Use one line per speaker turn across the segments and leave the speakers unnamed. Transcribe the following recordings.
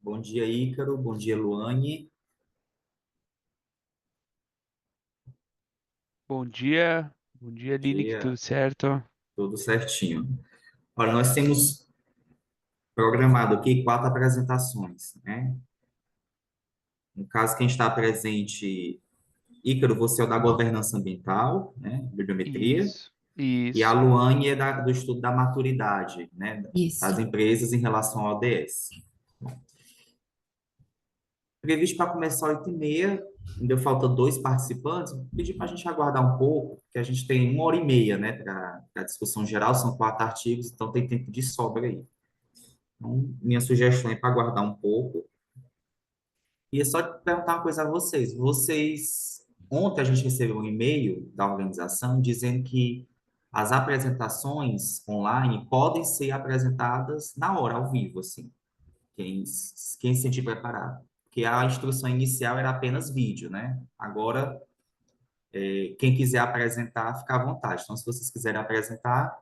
Bom dia, Ícaro. Bom dia, Luane.
Bom dia,
Bom
Linik, tudo
dia,
certo?
tudo certinho. Olha, nós temos programado aqui quatro apresentações, né? No caso, quem está presente, Ícaro, você é o da governança ambiental, né? Bibliometria,
Isso,
e a
isso,
Luane é do estudo da maturidade, né? Das
Isso.
empresas em relação ao ODS. Previsto para começar 8h30, ainda falta dois participantes. Pedi para a gente aguardar um pouco, porque a gente tem 1h30, né, para a discussão geral, são quatro artigos, então tem tempo de sobra aí. Então, minha sugestão é para aguardar um pouco. E é só perguntar uma coisa a vocês. Ontem a gente recebeu um e-mail da organização dizendo que as apresentações online podem ser apresentadas na hora, ao vivo, assim. Quem, quem se sentir preparado. Porque a instrução inicial era apenas vídeo, né? Agora, quem quiser apresentar, fica à vontade. Então, se vocês quiserem apresentar,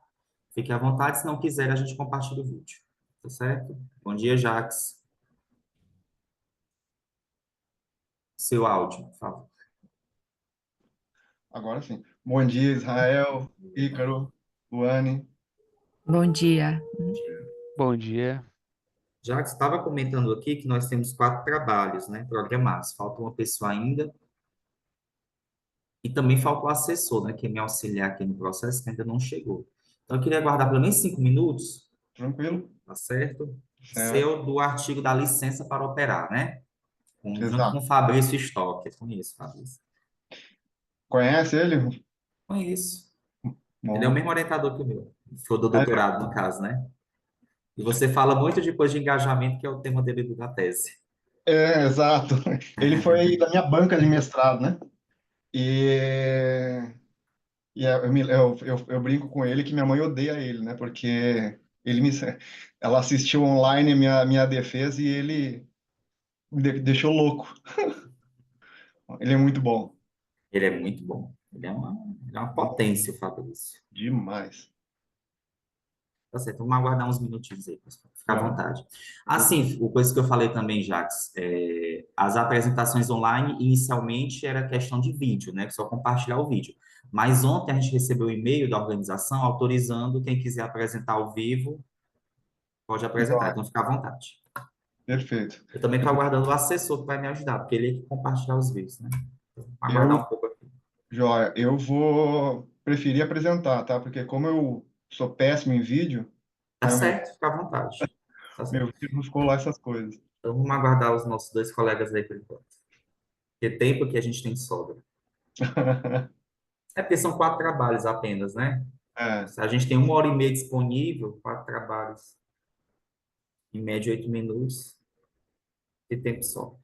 fique à vontade. Se não quiser, a gente compartilha o vídeo. Tá certo? Bom dia, Jax. Seu áudio, por favor.
Agora sim. Bom dia, Israel, Ícaro, Luane.
Bom dia.
bom dia.
Jax estava comentando aqui que nós temos quatro trabalhos, né, programados. Falta uma pessoa ainda. E também falta o assessor, né, que me auxiliar aqui no processo, que ainda não chegou. Então, eu queria aguardar pelo menos 5 minutos,
Tranquilo?
tá certo?
Certo.
Seu do artigo da licença para operar, né? Junto com
Exato.
o Fabrício Stock. Eu conheço, Fabrício.
Conhece ele?
Conheço. Ele é o
Bom.
mesmo orientador que o meu. Foi do
É,
doutorado, no caso, né? E você fala muito depois de engajamento, que é o tema dele da tese.
exato. Ele foi da minha banca de mestrado, né? E, eu brinco com ele que minha mãe odeia ele, né? Porque ela assistiu online a minha defesa e ele me deixou louco. Ele é muito bom.
Ele é muito bom. Ele é uma potência, o Fabrício.
Demais.
Tá certo, vamos aguardar uns minutinhos aí, pessoal. Fica à
Tá.
vontade. Assim, o coisa que eu falei também, Jax, as apresentações online, inicialmente era questão de vídeo, né? Só compartilhar o vídeo. Mas ontem a gente recebeu um e-mail da organização autorizando quem quiser apresentar ao vivo, pode apresentar.
Joia.
Então, fica à vontade.
Perfeito.
Eu também estou aguardando o assessor que vai me ajudar, porque ele é que compartilhar os vídeos, né? Então, aguardar
Eu
um pouco aqui.
Joia, eu vou preferir apresentar, tá? Porque como eu sou péssimo em vídeo,
Tá
né?
certo, fica à vontade. Tá
Meu
certo.
vídeo não ficou lá essas coisas.
Então, vamos aguardar os nossos dois colegas aí por enquanto. Porque tempo que a gente tem de sobra. É porque são quatro trabalhos apenas, né?
É.
Se a gente tem 1h30 disponível, quatro trabalhos, em média 8 minutos, que tempo só.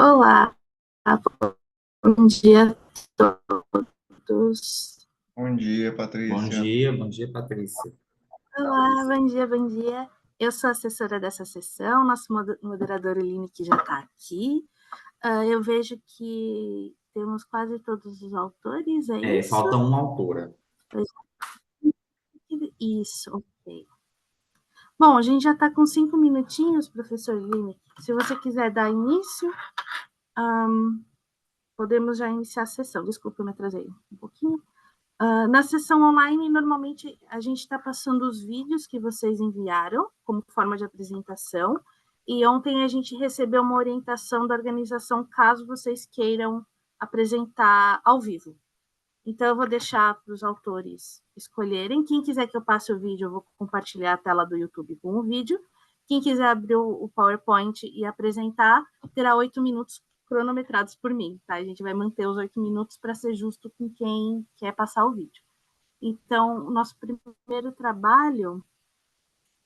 Olá, bom dia a todos.
Bom dia,
Patrícia.
Olá, bom dia, bom dia. Eu sou assessora dessa sessão, nosso moderador Eline que já está aqui. Eu vejo que temos quase todos os autores, é isso?
Falta uma autora.
Isso, ok. Bom, a gente já está com 5 minutinhos, professor Eline. Se você quiser dar início, podemos já iniciar a sessão. Desculpa, eu me atrasei um pouquinho. Na sessão online, normalmente, a gente está passando os vídeos que vocês enviaram como forma de apresentação, e ontem a gente recebeu uma orientação da organização caso vocês queiram apresentar ao vivo. Então, eu vou deixar para os autores escolherem. Quem quiser que eu passe o vídeo, eu vou compartilhar a tela do YouTube com o vídeo. Quem quiser abrir o PowerPoint e apresentar, terá 8 minutos cronometrados por mim, tá? A gente vai manter os 8 minutos para ser justo com quem quer passar o vídeo. Então, o nosso primeiro trabalho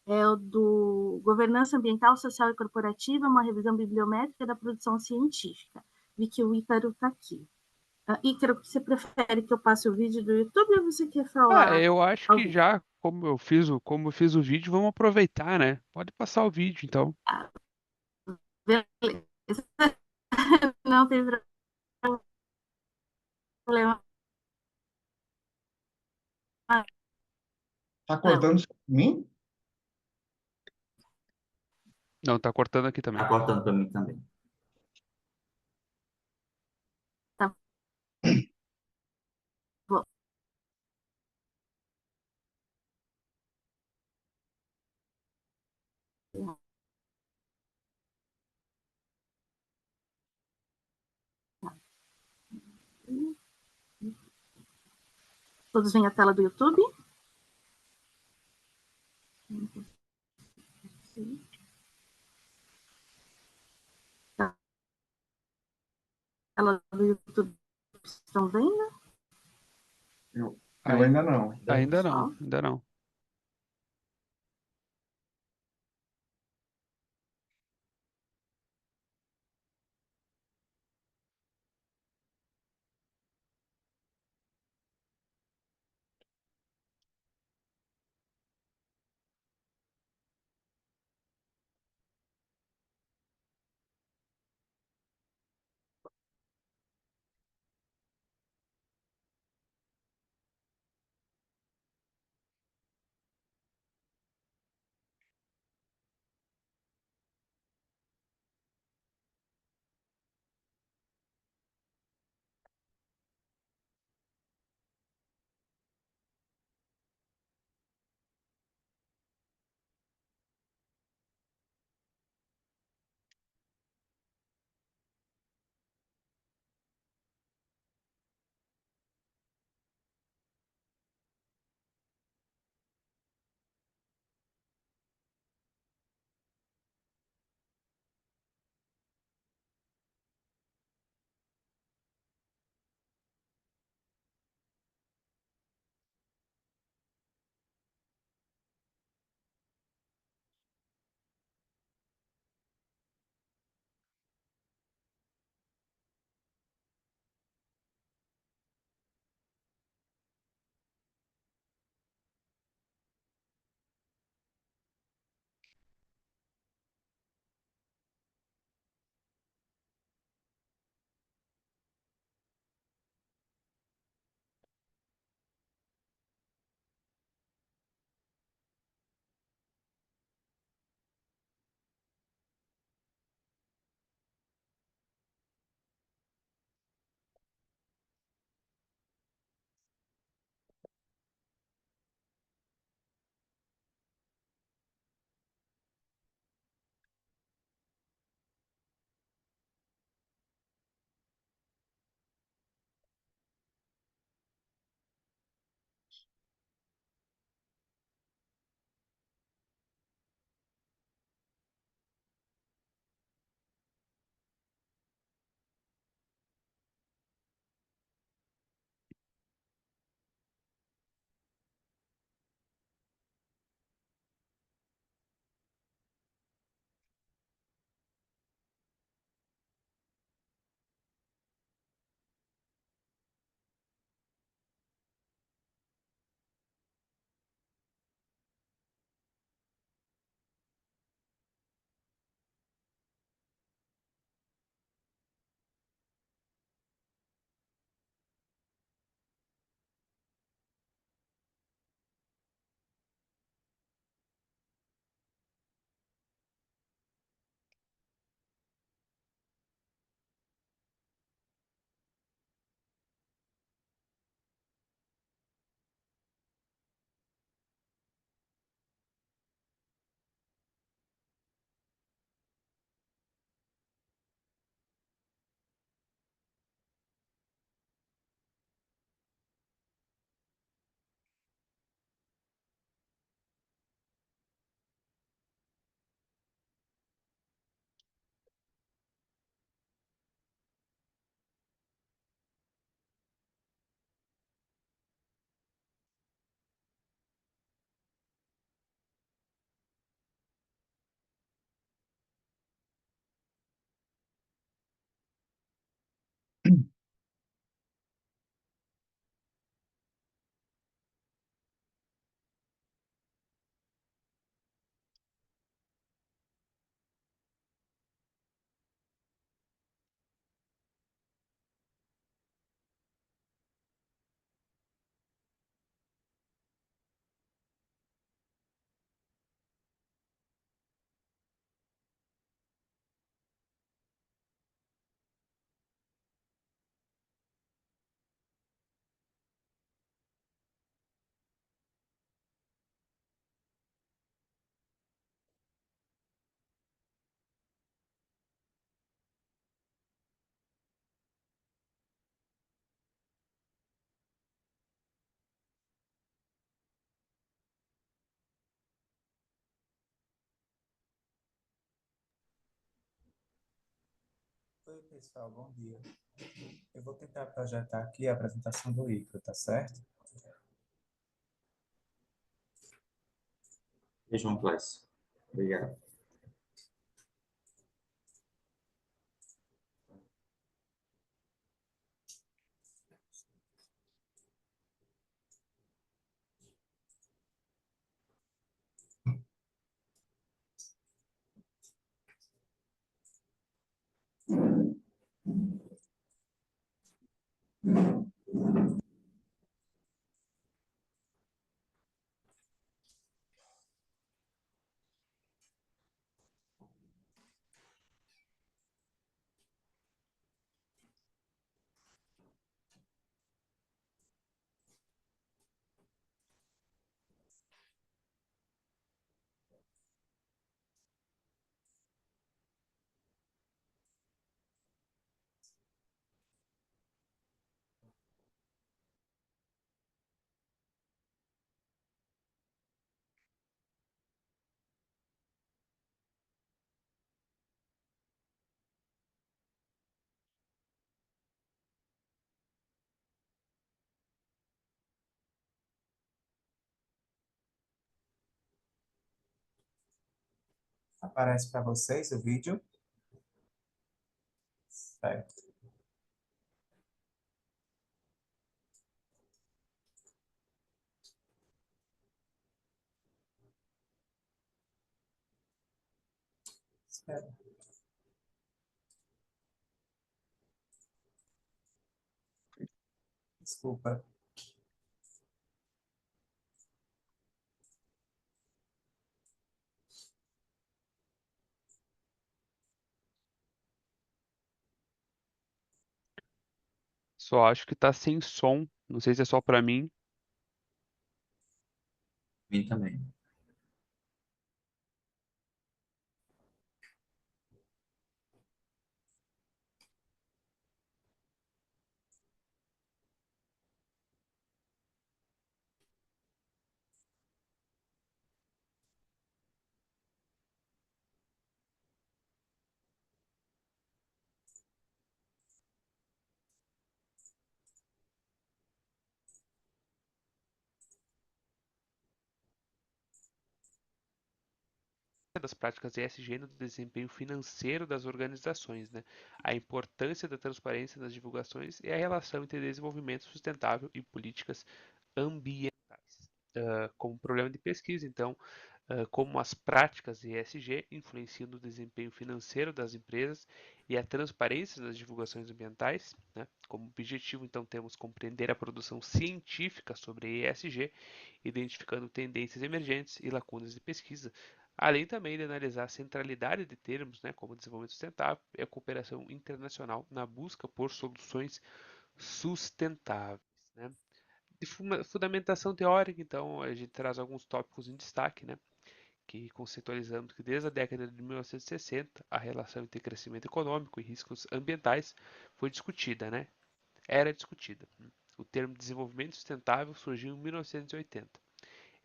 é o do Governança Ambiental, Social e Corporativa, uma revisão bibliométrica da produção científica. Vi que o Ícaro está aqui. Ícaro, você prefere que eu passe o vídeo do YouTube ou você quer falar?
Eu acho que já, como eu fiz o vídeo, vamos aproveitar, né? Pode passar o vídeo, então.
Beleza. Não tem problema.
Tá cortando mim?
Não, tá cortando aqui
Tá
também.
cortando para mim também.
Tá bom. Todos veem a tela do YouTube? A tela do YouTube estão vendo?
Eu
Ai-
ainda não.
Ainda não,
Só.
ainda não.
Oi, pessoal, bom dia. Eu vou tentar projetar aqui a apresentação do Icaro, tá certo? E João Clécio. Obrigado. Aparece para vocês o vídeo? Certo. Espera. Desculpa.
Só acho que tá sem som. Não sei se é só pra mim.
Mim também.
Das práticas ESG no desempenho financeiro das organizações, né? A importância da transparência nas divulgações e a relação entre desenvolvimento sustentável e políticas ambientais. Como problema de pesquisa, então, como as práticas ESG influenciam no desempenho financeiro das empresas e a transparência nas divulgações ambientais, né? Como objetivo, então, temos compreender a produção científica sobre ESG, identificando tendências emergentes e lacunas de pesquisa, além também de analisar a centralidade de termos, né, como desenvolvimento sustentável e a cooperação internacional na busca por soluções sustentáveis, né? De fundamentação teórica, então, a gente traz alguns tópicos em destaque, né? Que conceitualizamos que desde a década de 1960 a relação entre crescimento econômico e riscos ambientais foi discutida, né? Era discutida. O termo desenvolvimento sustentável surgiu em 1980.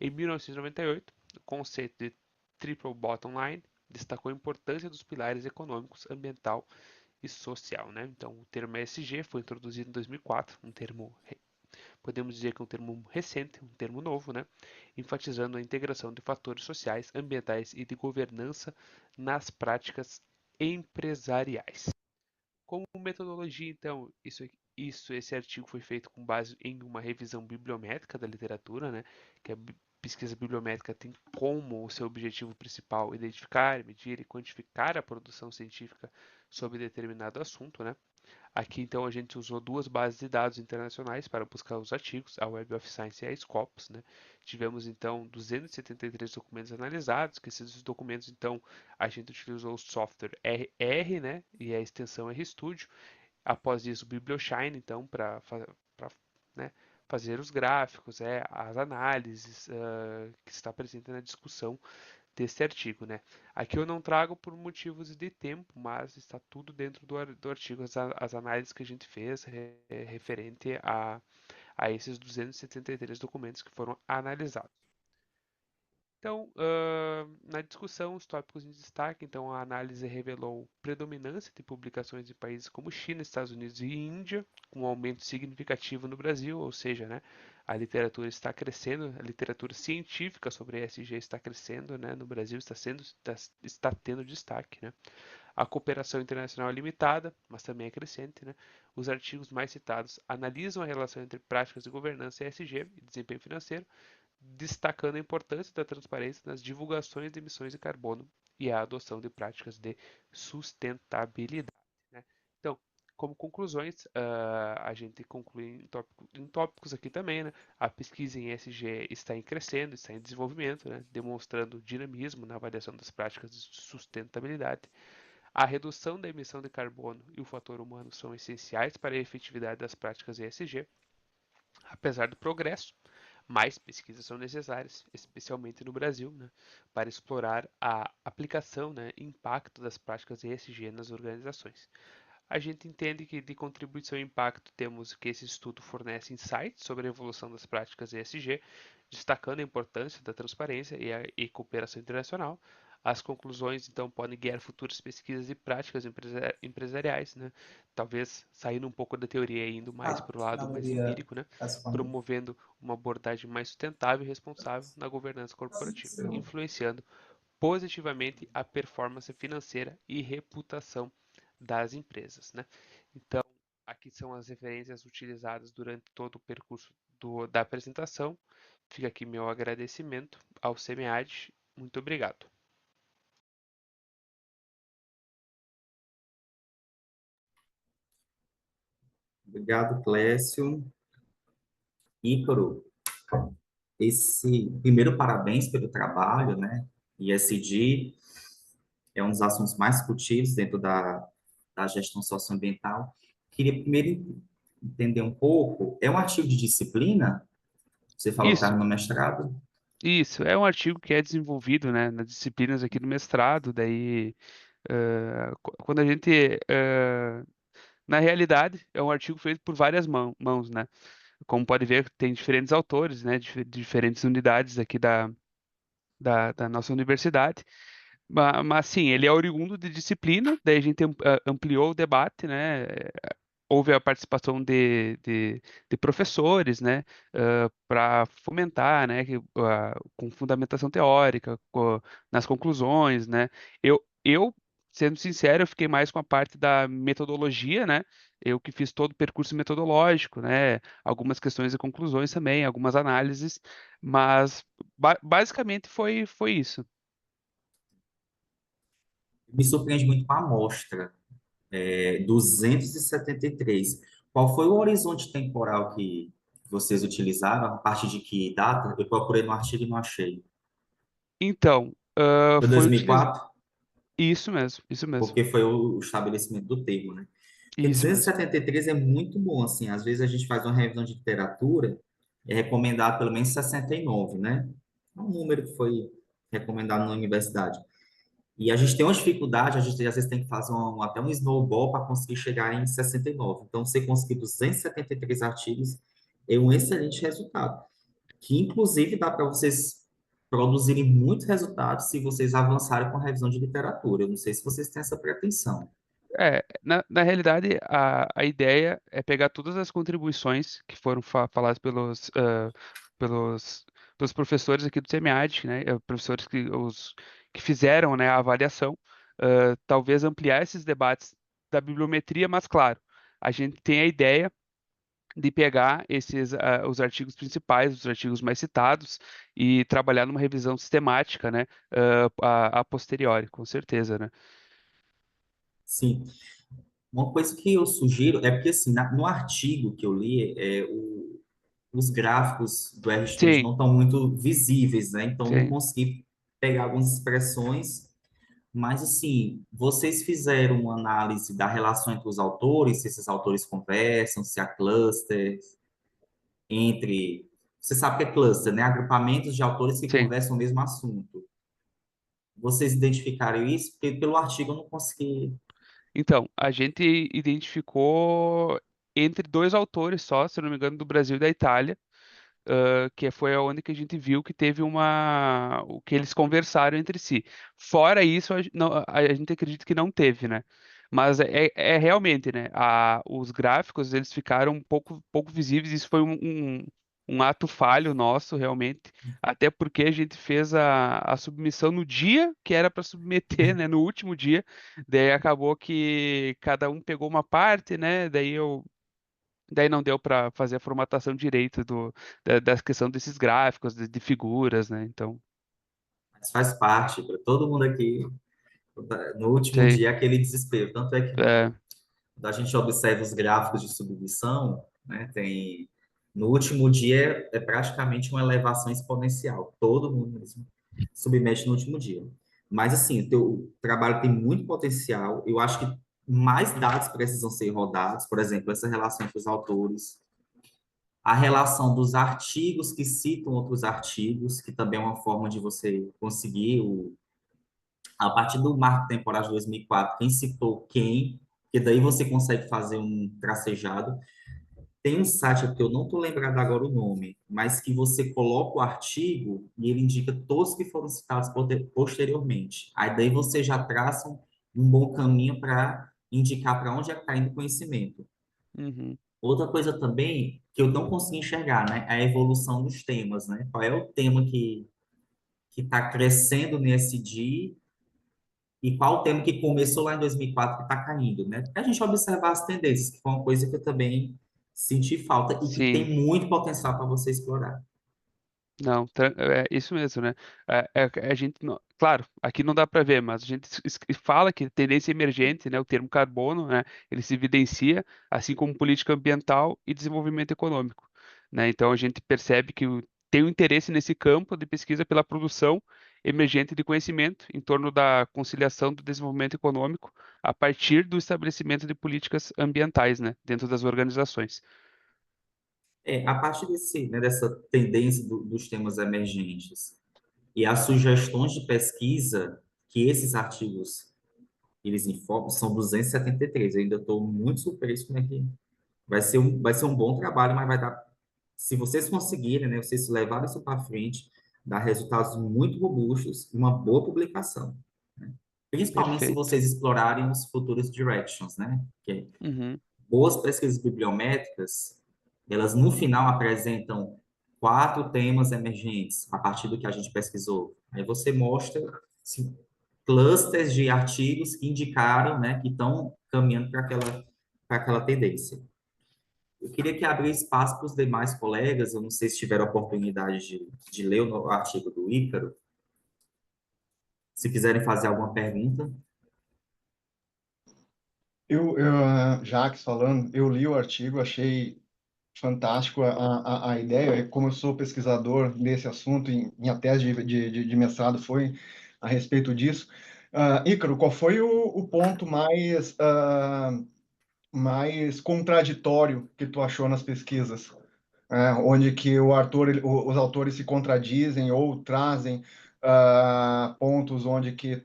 Em 1998, o conceito de Triple Bottom Line destacou a importância dos pilares econômicos, ambiental e social, né? Então, o termo ESG foi introduzido em 2004, um termo, podemos dizer que é um termo recente, um termo novo, né? Enfatizando a integração de fatores sociais, ambientais e de governança nas práticas empresariais. Como metodologia, então, esse artigo foi feito com base em uma revisão bibliométrica da literatura, né? Que a pesquisa bibliométrica tem como o seu objetivo principal identificar, medir e quantificar a produção científica sobre determinado assunto, né? Aqui, então, a gente usou duas bases de dados internacionais para buscar os artigos, a Web of Science e a Scopus, né? Tivemos, então, 273 documentos analisados, que esses documentos, então, a gente utilizou o software R, né? E a extensão RStudio. Após isso, o BiblioShine, então, para né, fazer os gráficos, as análises que está presente na discussão desse artigo, né? Aqui eu não trago por motivos de tempo, mas está tudo dentro do artigo, as análises que a gente fez referente a esses 273 documentos que foram analisados. Então, na discussão, os tópicos em destaque, então a análise revelou predominância de publicações de países como China, Estados Unidos e Índia, com um aumento significativo no Brasil, ou seja, né, a literatura está crescendo, a literatura científica sobre ESG está crescendo, né, no Brasil está tendo destaque, né. A cooperação internacional é limitada, mas também é crescente, né. Os artigos mais citados analisam a relação entre práticas de governança ESG e desempenho financeiro, destacando a importância da transparência nas divulgações de emissões de carbono e a adoção de práticas de sustentabilidade, né? Então, como conclusões, a gente conclui em tópicos aqui também, né? A pesquisa em ESG está em crescendo, está em desenvolvimento, né? Demonstrando dinamismo na avaliação das práticas de sustentabilidade. A redução da emissão de carbono e o fator humano são essenciais para a efetividade das práticas ESG. Apesar do progresso, mais pesquisas são necessárias, especialmente no Brasil, né, para explorar a aplicação, né, e impacto das práticas ESG nas organizações. A gente entende que de contribuição e impacto temos que esse estudo fornece insights sobre a evolução das práticas ESG, destacando a importância da transparência e cooperação internacional. As conclusões, então, podem guiar futuras pesquisas e práticas empresariais, né? Talvez saindo um pouco da teoria e indo mais
Ah,
para o lado
não
mais
iria
empírico, né?
participar.
Promovendo uma abordagem mais sustentável e responsável na governança corporativa, influenciando positivamente a performance financeira e reputação das empresas, né? Então, aqui são as referências utilizadas durante todo o percurso da apresentação. Fica aqui meu agradecimento ao SEMEAD. Muito obrigado.
Obrigado, Clécio. Ícaro, esse primeiro parabéns pelo trabalho, né? ESG é um dos assuntos mais discutidos dentro da gestão socioambiental. Queria primeiro entender um pouco, é um artigo de disciplina? Você falou que
Isso,
estava no mestrado?
isso. É um artigo que é desenvolvido, né, nas disciplinas aqui do mestrado. Daí, quando a gente, na realidade, é um artigo feito por várias mãos, né? Como pode ver, tem diferentes autores, né, diferentes unidades aqui da nossa universidade. Mas sim, ele é oriundo de disciplina, daí a gente ampliou o debate, né? Houve a participação de professores, né, para fomentar, né, com fundamentação teórica, nas conclusões, né. Sendo sincero, eu fiquei mais com a parte da metodologia, né. Eu que fiz todo o percurso metodológico, né, algumas questões e conclusões também, algumas análises, mas basicamente foi isso.
Me surpreende muito com a amostra, 273. Qual foi o horizonte temporal que vocês utilizaram? A partir de que data? Eu procurei no artigo e não achei.
Então,
Foi
foi utilizado.
2004?
Isso mesmo,
Porque foi o estabelecimento do termo, né? Porque
isso mesmo.
273 é muito bom, assim, às vezes a gente faz uma revisão de literatura, é recomendado pelo menos 69, né? É um número que foi recomendado na universidade. E a gente tem uma dificuldade, a gente às vezes tem que fazer até um snowball para conseguir chegar em 69. Então, você conseguir 273 artigos é um excelente resultado, que inclusive dá para vocês produzirem muitos resultados se vocês avançarem com a revisão de literatura. Eu não sei se vocês têm essa pretensão.
Na realidade, a ideia é pegar todas as contribuições que foram faladas pelos, pelos professores aqui do SEMEAD, né, professores que fizeram, né, a avaliação, talvez ampliar esses debates da bibliometria, mas claro, a gente tem a ideia de pegar os artigos principais, os artigos mais citados, e trabalhar numa revisão sistemática, né, a posteriori, com certeza, né?
Sim. Uma coisa que eu sugiro é porque, assim, no artigo que eu li, os gráficos do RStudio
Sim,
não estão muito visíveis, né? Então, eu não
sim.
consegui pegar algumas expressões. Mas, assim, vocês fizeram uma análise da relação entre os autores, se esses autores conversam, se há clusters entre... Você sabe o que é cluster, né? Agrupamentos de autores que
Sim.
conversam o mesmo assunto. Vocês identificaram isso? Porque pelo artigo eu não consegui...
Então, a gente identificou entre dois autores só, se eu não me engano, do Brasil e da Itália, que foi onde que a gente viu que teve o que eles conversaram entre si. Fora isso, a gente acredita que não teve, né? Mas é realmente, né? Os gráficos eles ficaram pouco visíveis. Isso foi um ato falho nosso, realmente. Até porque a gente fez a submissão no dia que era para submeter, né? No último dia. Daí acabou que cada um pegou uma parte, né? Daí não deu para fazer a formatação direito da questão desses gráficos, de figuras, né? Então,
Mas faz parte, para todo mundo aqui, no último
sei.
dia, aquele desespero. Tanto é que
É,
quando a gente observa os gráficos de submissão, né, tem no último dia é praticamente uma elevação exponencial. Todo mundo mesmo submete no último dia. Mas assim, o teu trabalho tem muito potencial. Eu acho que mais dados precisam ser rodados, por exemplo, essa relação entre os autores, a relação dos artigos que citam outros artigos, que também é uma forma de você conseguir a partir do marco temporal de 2004, quem citou quem, que daí você consegue fazer um tracejado. Tem um site que eu não estou lembrado agora o nome, mas que você coloca o artigo e ele indica todos que foram citados posteriormente. Aí daí você já traça um bom caminho para indicar para onde é que está indo o conhecimento.
uhum,
Outra coisa também que eu não consegui enxergar, né, é a evolução dos temas, né? Qual é o tema que está crescendo nesse dia e qual o tema que começou lá em 2004 que está caindo, né? Para a gente observar as tendências, que foi uma coisa que eu também senti falta e que
sim.
tem muito potencial para você explorar.
Não, é isso mesmo, né? A gente, claro, aqui não dá para ver, mas a gente fala que tendência emergente, né? O termo carbono, né? Ele se evidencia, assim como política ambiental e desenvolvimento econômico, né? Então a gente percebe que tem um interesse nesse campo de pesquisa pela produção emergente de conhecimento em torno da conciliação do desenvolvimento econômico a partir do estabelecimento de políticas ambientais, né? Dentro das organizações.
A partir dessa tendência dos temas emergentes e as sugestões de pesquisa que esses artigos eles informam são 273. Eu ainda estou muito surpreso como é que vai ser um bom trabalho, mas vai dar, se vocês conseguirem, né, vocês levarem isso para frente, dar resultados muito robustos e uma boa publicação, né? Principalmente se
Perfeito.
vocês explorarem os futuros directions, né? Que
Uhum.
boas pesquisas bibliométricas, elas no final apresentam 4 temas emergentes a partir do que a gente pesquisou. Aí você mostra clusters de artigos que indicaram, né, que estão caminhando para aquela tendência. Eu queria que abrisse espaço para os demais colegas, eu não sei se tiveram a oportunidade de ler o artigo do Ícaro, se quiserem fazer alguma pergunta.
Jacques falando, eu li o artigo, achei fantástico a ideia. Como eu sou pesquisador nesse assunto, minha tese de mestrado foi a respeito disso. Ícaro, qual foi o ponto mais contraditório que tu achou nas pesquisas? Onde que os autores se contradizem ou trazem pontos onde que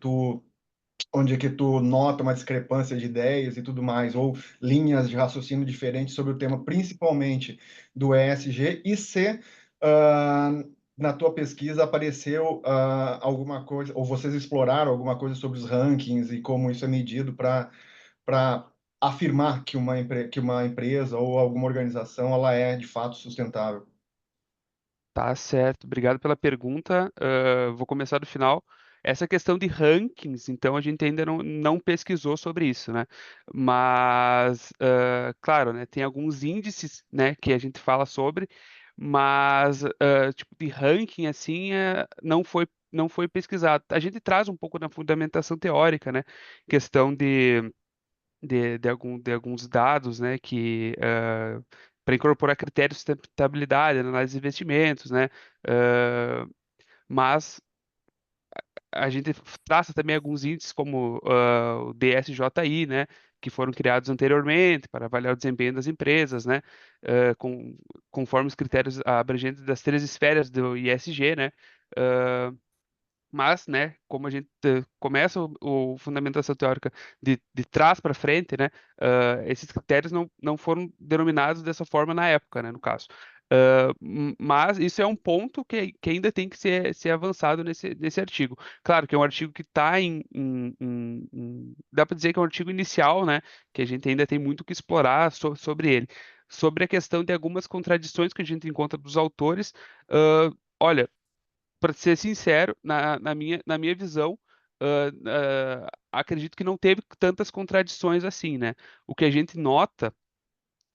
tu nota uma discrepância de ideias e tudo mais, ou linhas de raciocínio diferentes sobre o tema, principalmente do ESG, e se ah, na tua pesquisa apareceu alguma coisa, ou vocês exploraram alguma coisa sobre os rankings e como isso é medido para afirmar que uma empresa ou alguma organização ela é de fato sustentável.
Tá certo, obrigado pela pergunta. Vou começar do final. Essa questão de rankings, então a gente ainda não pesquisou sobre isso, né? Mas, claro, né, tem alguns índices, né, que a gente fala sobre, mas tipo de ranking assim não foi pesquisado. A gente traz um pouco da fundamentação teórica, né? Questão de alguns dados, né, que para incorporar critérios de sustentabilidade na análise de investimentos, né, ah, mas a gente traça também alguns índices como o DSJI, né, que foram criados anteriormente para avaliar o desempenho das empresas, né, conforme os critérios abrangentes das 3 esferas do ISG, né, mas, né, como a gente começa o fundamentação teórica de trás para frente, né, esses critérios não foram denominados dessa forma na época, né, no caso. Mas isso é um ponto que ainda tem que ser avançado nesse artigo. Claro que é um artigo que está dá para dizer que é um artigo inicial, né? Que a gente ainda tem muito que explorar sobre ele. Sobre a questão de algumas contradições que a gente encontra dos autores, olha, para ser sincero, na minha visão, acredito que não teve tantas contradições assim, né? O que a gente nota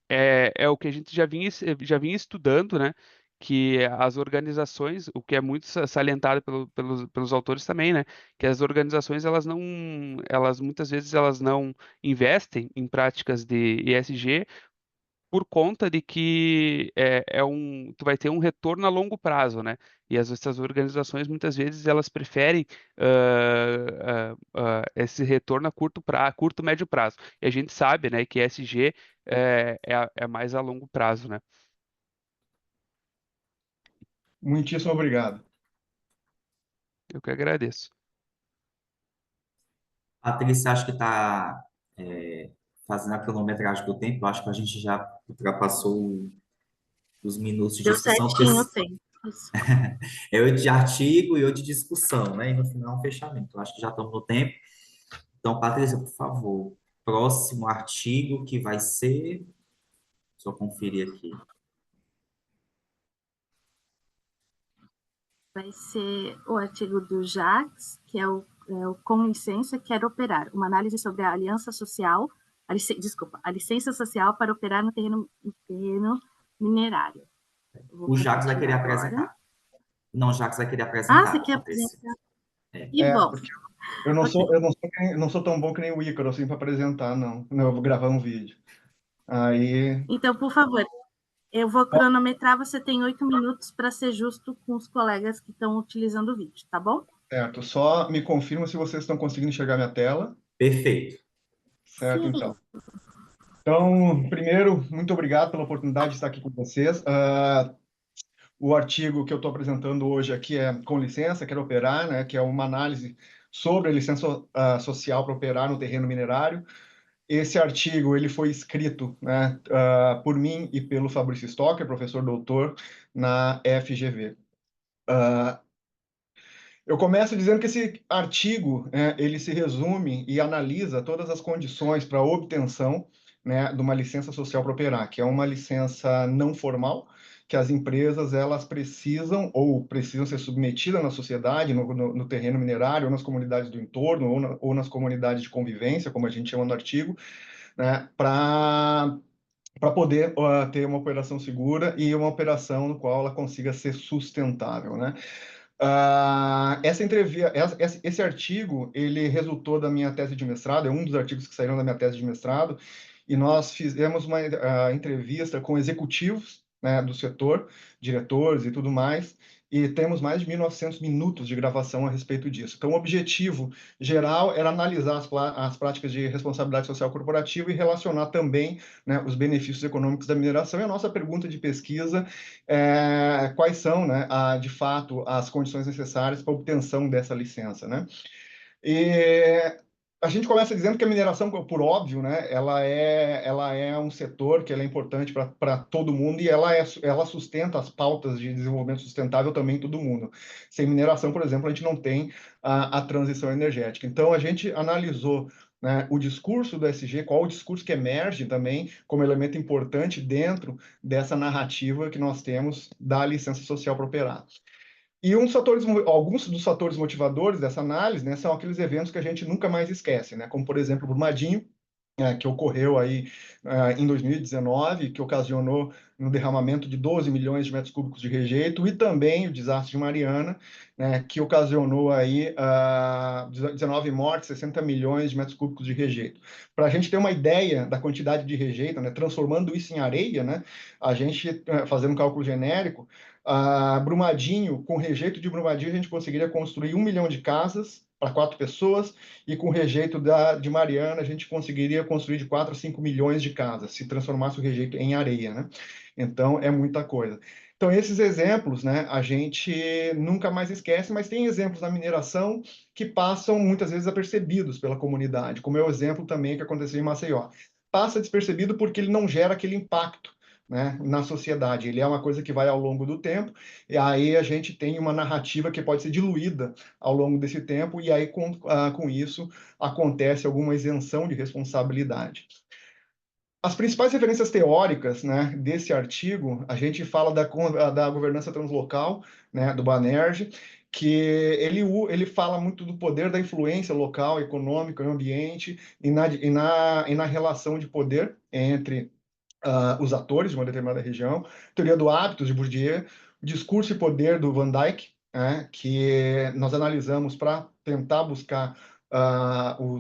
é o que a gente já vinha estudando, né? Que as organizações, o que é muito salientado pelos autores também, né? Que as organizações, elas muitas vezes elas não investem em práticas de ESG por conta de que tu vai ter um retorno a longo prazo, né? E essas organizações muitas vezes elas preferem esse retorno a curto, médio prazo. E a gente sabe, né, que ESG é mais a longo prazo, né?
Muitíssimo obrigado.
Eu que agradeço.
Patrícia, acho que está fazendo a cronometragem do tempo. Eu acho que a gente já ultrapassou os minutos de
Deu
discussão, porque
certinho o tempo. Isso.
é 8 de artigo e 8 de discussão, né? E no final um fechamento. Eu acho que já estamos no tempo. Então, Patrícia, por favor, próximo artigo que vai ser. Só conferir aqui.
Vai ser o artigo do Jacques, que é o Com Licença, Quero Operar, uma análise sobre a aliança social, a licença social para operar no terreno minerário.
O Jacques vai querer
agora.
apresentar. Não, o Jacques vai querer
Você
apresentar,
quer
Patrícia.
apresentar? E bom.
Porque eu não sou, eu não sou tão bom que nem o Ícaro, assim, para apresentar, não. Não, eu vou gravar um vídeo. Aí,
Então, por favor, eu vou cronometrar, você tem 8 minutos para ser justo com os colegas que estão utilizando o vídeo, tá bom?
certo. Só me confirma se vocês estão conseguindo enxergar minha tela.
Perfeito.
Certo,
Sim.
então. Então, primeiro, muito obrigado pela oportunidade de estar aqui com vocês. O artigo que eu estou apresentando hoje aqui é Com Licença, Quero Operar, né, que é uma análise sobre a licença social para operar no terreno minerário. Esse artigo ele foi escrito, né, por mim e pelo Fabrício Stocker, professor doutor na FGV. Eu começo dizendo que esse artigo, ele se resume e analisa todas as condições para a obtenção, né, de uma licença social para operar, que é uma licença não formal, que as empresas elas precisam ou precisam ser submetidas na sociedade, no terreno minerário, ou nas comunidades do entorno, ou nas comunidades de convivência, como a gente chama no artigo, né, para poder ter uma operação segura e uma operação no qual ela consiga ser sustentável, né? Essa entrevista, esse artigo, ele resultou da minha tese de mestrado, é um dos artigos que saíram da minha tese de mestrado, e nós fizemos uma entrevista com executivos, né, do setor, diretores e tudo mais, e temos mais de 1.900 minutos de gravação a respeito disso. Então, o objetivo geral era analisar as práticas de responsabilidade social corporativa e relacionar também, né, os benefícios econômicos da mineração. E a nossa pergunta de pesquisa quais são, né, de fato, as condições necessárias para a obtenção dessa licença, né? E a gente começa dizendo que a mineração, por óbvio, né, ela é um setor que ela é importante para todo mundo e ela sustenta as pautas de desenvolvimento sustentável também em todo mundo. Sem mineração, por exemplo, a gente não tem a transição energética. Então, a gente analisou, né, o discurso do ESG, qual o discurso que emerge também como elemento importante dentro dessa narrativa que nós temos da licença social para operar. E alguns dos fatores motivadores dessa análise, né, são aqueles eventos que a gente nunca mais esquece, né, como, por exemplo, o Brumadinho, que ocorreu aí em 2019, que ocasionou no derramamento de 12 milhões de metros cúbicos de rejeito, e também o desastre de Mariana, né, que ocasionou aí 19 mortes, 60 milhões de metros cúbicos de rejeito. Para a gente ter uma ideia da quantidade de rejeito, né, transformando isso em areia, né, a gente, fazendo um cálculo genérico, Brumadinho, com rejeito de Brumadinho, a gente conseguiria construir 1 milhão de casas para 4 pessoas, e com o rejeito de Mariana, a gente conseguiria construir de 4 a 5 milhões de casas, se transformasse o rejeito em areia, né? Então, é muita coisa. Então, esses exemplos, né, a gente nunca mais esquece, mas tem exemplos na mineração que passam muitas vezes apercebidos pela comunidade, como é o exemplo também que aconteceu em Maceió. Passa despercebido porque ele não gera aquele impacto, né, na sociedade. Ele é uma coisa que vai ao longo do tempo, e aí a gente tem uma narrativa que pode ser diluída ao longo desse tempo, e aí com isso acontece alguma isenção de responsabilidade. As principais referências teóricas, né, desse artigo, a gente fala da governança translocal, né, do Banerjee, que ele fala muito do poder da influência local, econômica, no ambiente e na relação de poder entre os atores de uma determinada região, teoria do hábitos de Bourdieu, discurso e poder do Van Dijk, né, que nós analisamos para tentar buscar o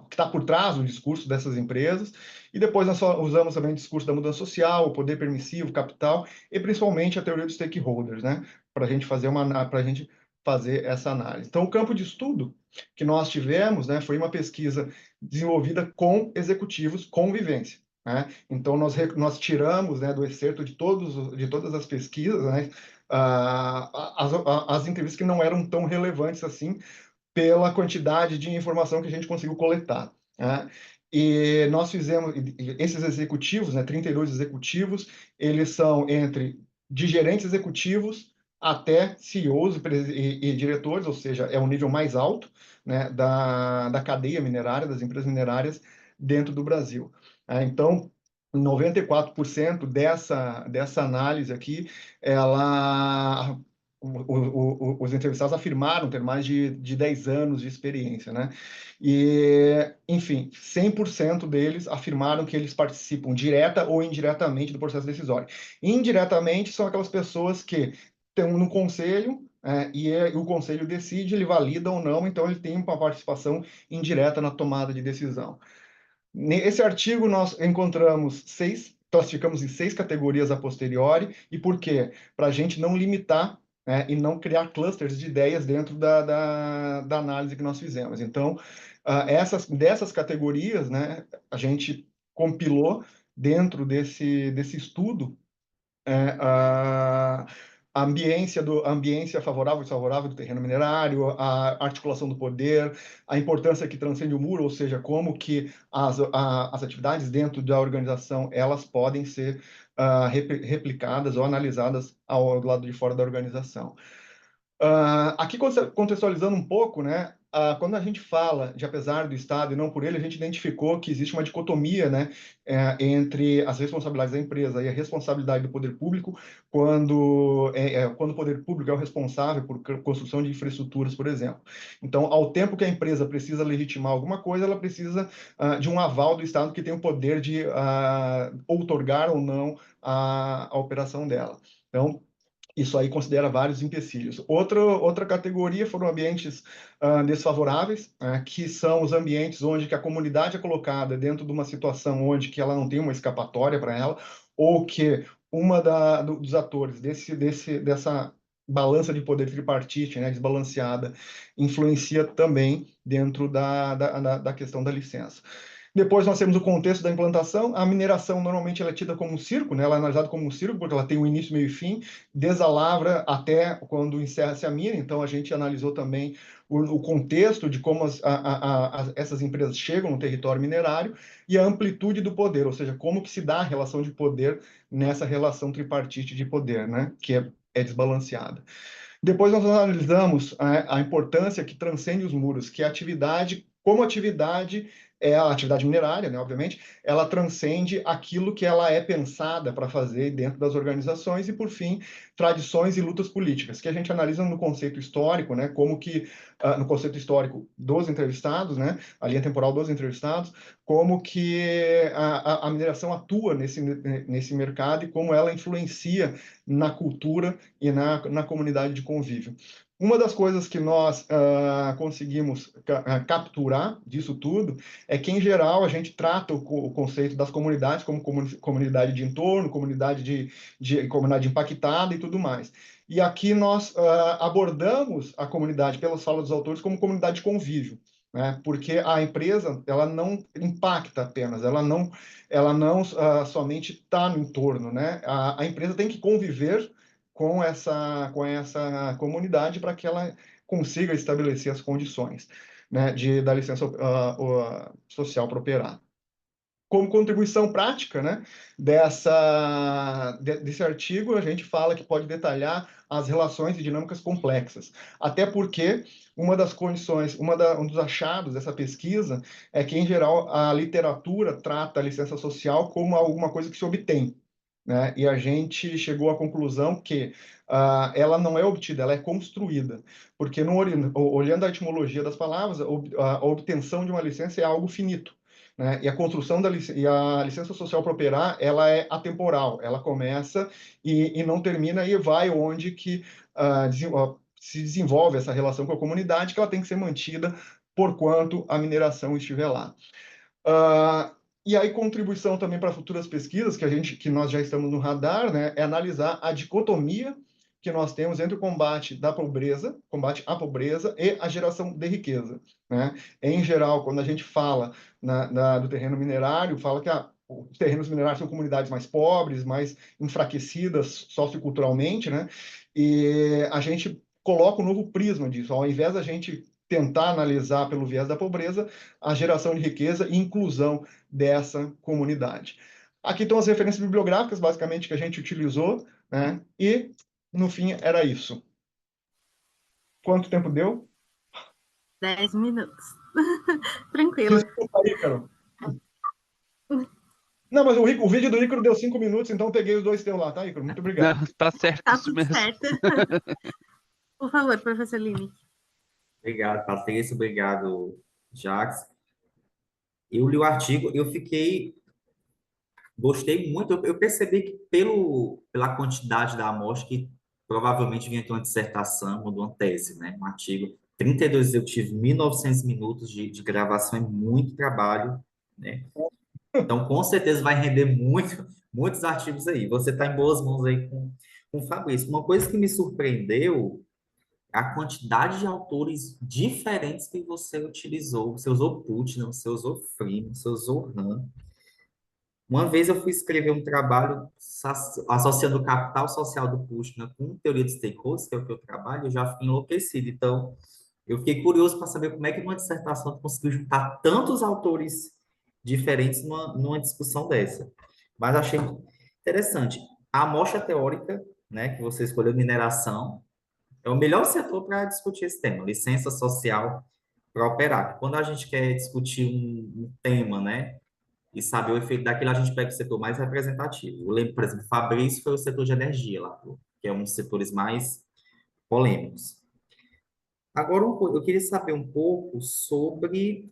que está por trás do discurso dessas empresas, e depois nós usamos também o discurso da mudança social, o poder permissivo, capital, e principalmente a teoria dos stakeholders, né, para a gente fazer essa análise. Então, o campo de estudo que nós tivemos, né, foi uma pesquisa desenvolvida com executivos com vivência, né? Então, nós tiramos, né, do excerto de todas as pesquisas, né, as entrevistas que não eram tão relevantes assim, pela quantidade de informação que a gente conseguiu coletar, né? E nós fizemos, esses executivos, né, 32 executivos, eles são de gerentes executivos até CEOs e diretores, ou seja, é o nível mais alto, né, da cadeia minerária, das empresas minerárias dentro do Brasil. Então, 94% dessa análise aqui, os entrevistados afirmaram ter mais de 10 anos de experiência, né? E, enfim, 100% deles afirmaram que eles participam direta ou indiretamente do processo decisório. Indiretamente são aquelas pessoas que estão no conselho, o conselho decide, ele valida ou não, então ele tem uma participação indireta na tomada de decisão. Nesse artigo, nós classificamos em 6 categorias a posteriori. E por quê? Para a gente não limitar, né, e não criar clusters de ideias dentro da análise que nós fizemos. Então, dessas categorias, né, a gente compilou dentro desse estudo a ambiência favorável e desfavorável do terreno minerário, a articulação do poder, a importância que transcende o muro, ou seja, como que as atividades dentro da organização elas podem ser replicadas ou analisadas ao lado de fora da organização. Aqui contextualizando um pouco, né, quando a gente fala de apesar do Estado e não por ele, a gente identificou que existe uma dicotomia, né, entre as responsabilidades da empresa e a responsabilidade do poder público, quando o poder público é o responsável por construção de infraestruturas, por exemplo. Então, ao tempo que a empresa precisa legitimar alguma coisa, ela precisa de um aval do Estado que tem o poder de outorgar ou não a operação dela. Então, isso aí considera vários empecilhos. Outra categoria foram ambientes desfavoráveis, que são os ambientes onde que a comunidade é colocada dentro de uma situação onde que ela não tem uma escapatória para ela, ou que dos atores dessa balança de poder tripartite, né, desbalanceada, influencia também dentro da questão da licença. Depois nós temos o contexto da implantação. A mineração normalmente ela é tida como um circo, né? Ela é analisada como um circo porque ela tem um início, meio e fim, desde a lavra até quando encerra-se a mina. Então a gente analisou também o contexto de como essas empresas chegam no território minerário e a amplitude do poder, ou seja, como que se dá a relação de poder nessa relação tripartite de poder, né? Que é desbalanceada. Depois nós analisamos a importância que transcende os muros, que a atividade, como atividade, é a atividade minerária, né, obviamente, ela transcende aquilo que ela é pensada para fazer dentro das organizações e, por fim, tradições e lutas políticas, que a gente analisa no conceito histórico, né, como que, no conceito histórico dos entrevistados, né, a linha temporal dos entrevistados, como que a mineração atua nesse mercado e como ela influencia na cultura e na comunidade de convívio. Uma das coisas que nós conseguimos capturar disso tudo é que, em geral, a gente trata o conceito das comunidades como comunidade de entorno, comunidade comunidade impactada e tudo mais. E aqui nós abordamos a comunidade, pelas falas dos autores, como comunidade de convívio, né? Porque a empresa ela não impacta apenas, ela não somente está no entorno, né? A empresa tem que conviver com essa comunidade para que ela consiga estabelecer as condições, né, da licença social para operar. como contribuição prática, né, desse artigo, a gente fala que pode detalhar as relações e dinâmicas complexas. Até porque uma das condições, um dos achados dessa pesquisa é que, em geral, a literatura trata a licença social como alguma coisa que se obtém, né? E a gente chegou à conclusão que ela não é obtida, ela é construída. Porque, olhando a etimologia das palavras, a obtenção de uma licença é algo finito, né? E a construção e a licença social para operar, ela é atemporal, ela começa e não termina e vai onde que se desenvolve essa relação com a comunidade, que ela tem que ser mantida por quanto a mineração estiver lá. E aí, contribuição também para futuras pesquisas, que nós já estamos no radar, né, é analisar a dicotomia que nós temos entre o combate à pobreza e a geração de riqueza, né? Em geral, quando a gente fala do terreno minerário, fala que os terrenos minerários são comunidades mais pobres, mais enfraquecidas socioculturalmente, né? E a gente coloca um novo prisma disso. Ao invés da gente tentar analisar pelo viés da pobreza a geração de riqueza e inclusão dessa comunidade. Aqui estão as referências bibliográficas, basicamente, que a gente utilizou, né? E, no fim, era isso. Quanto tempo deu?
10 minutos. Tranquilo.
Desculpa aí, Carol. Não, mas o vídeo do Ícaro deu 5 minutos, então eu peguei os 2 teus lá, tá, Ícaro? Muito obrigado.
Não, tá certo
Tá
isso
tudo
mesmo.
certo. Por favor, professor Lini.
Obrigado, Patrícia. Obrigado, Jacques. Eu li o artigo, gostei muito. Eu percebi que pela quantidade da amostra, que provavelmente vinha aqui uma dissertação ou uma tese, né? Um artigo, 32 executivos, 1.900 minutos de gravação, é muito trabalho, né? Então, com certeza vai render muitos artigos aí. Você está em boas mãos aí com o Fabrício. Uma coisa que me surpreendeu é a quantidade de autores diferentes que você utilizou. Você usou Putnam, você usou Freeman, você usou Han. Uma vez eu fui escrever um trabalho associando o capital social do Putnam com teoria de stakeholders, que é o que eu trabalho, eu já fiquei enlouquecido. Então, eu fiquei curioso para saber como é que uma dissertação conseguiu juntar tantos autores diferentes numa discussão dessa. Mas achei interessante. A amostra teórica, né, que você escolheu, mineração, é o melhor setor para discutir esse tema, licença social para operar. Quando a gente quer discutir um tema, né, e saber o efeito daquilo, a gente pega o setor mais representativo. Eu lembro, por exemplo, Fabrício foi o setor de energia lá, que é um dos setores mais polêmicos. Agora, eu queria saber um pouco sobre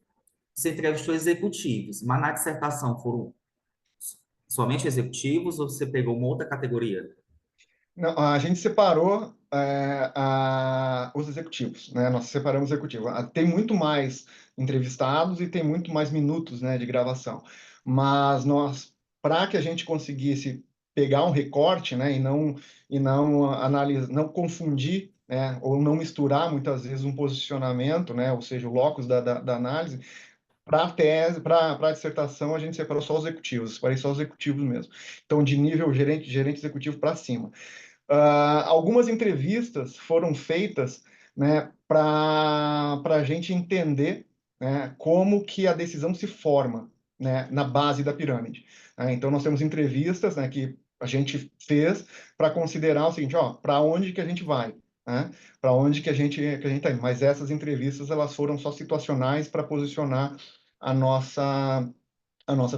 você entrevistou executivos, mas na dissertação foram somente executivos ou você pegou uma outra categoria?
Não, a gente separou os executivos, né? Nós separamos os executivos. Tem muito mais entrevistados e tem muito mais minutos, né, de gravação. Mas para que a gente conseguisse pegar um recorte, né, e não analisar, não confundir, né, ou não misturar muitas vezes um posicionamento, né, ou seja, o locus da análise, para a tese, para a dissertação, a gente separou só os executivos, separei só os executivos mesmo. Então, de nível gerente executivo para cima. Algumas entrevistas foram feitas, né, para a gente entender, né, como que a decisão se forma, né, na base da pirâmide. Então, nós temos entrevistas, né, que a gente fez para considerar o seguinte, para onde que a gente vai? Né? Para onde que a gente está indo? Mas essas entrevistas elas foram só situacionais para posicionar a nossa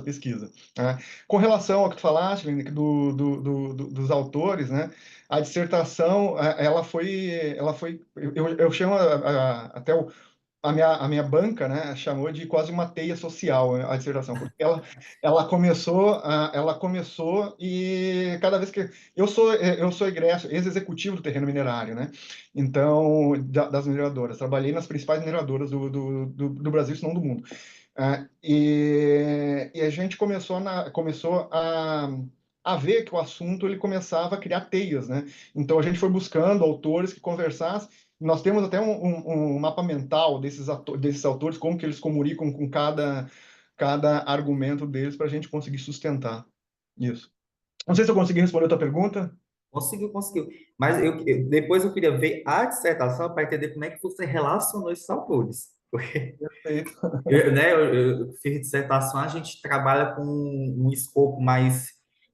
pesquisa. Né? Com relação ao que tu falaste, dos autores, né? A dissertação, ela foi, eu chamo até a minha banca, né? Chamou de quase uma teia social a dissertação, porque ela começou e cada vez que eu sou ex-executivo do terreno minerário, né? Então, das mineradoras, trabalhei nas principais mineradoras do Brasil, se não do mundo. E a gente começou a ver que o assunto ele começava a criar teias, né? Então a gente foi buscando autores que conversassem. Nós temos até um mapa mental desses autores, como que eles comunicam com cada argumento deles para a gente conseguir sustentar isso. Não sei se eu consegui responder a tua pergunta.
Conseguiu. Mas depois eu queria ver a dissertação para entender como é que você relacionou esses autores.
Perfeito.
Eu fiz dissertação, a gente trabalha com um escopo mais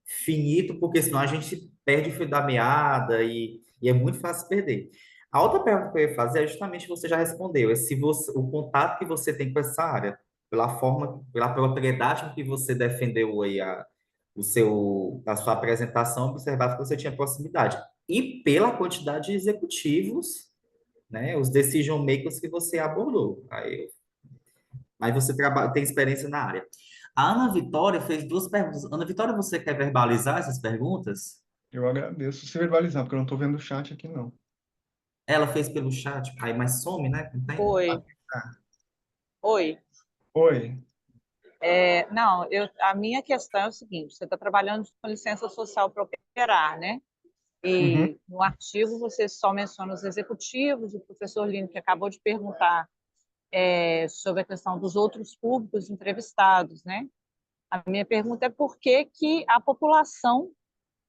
finito, porque senão a gente perde o fio da meada e é muito fácil perder. A outra pergunta que eu ia fazer é justamente você já respondeu, é se você, o contato que você tem com essa área, pela forma, pela propriedade com que você defendeu aí a sua apresentação, observava que você tinha proximidade. E pela quantidade de executivos, né, os decision makers que você abordou. Aí você tem experiência na área. A Ana Vitória fez duas perguntas. Ana Vitória, você quer verbalizar essas perguntas?
Eu agradeço se verbalizar, porque eu não estou vendo o chat aqui, não.
Ela fez pelo chat, aí mas some, né? Não tem?
Oi, oi.
Oi.
Não, a minha questão é o seguinte: você está trabalhando com licença social para operar, né?
Uhum.
E no artigo você só menciona os executivos, o professor Lino, que acabou de perguntar sobre a questão dos outros públicos entrevistados, né? A minha pergunta é por que que a população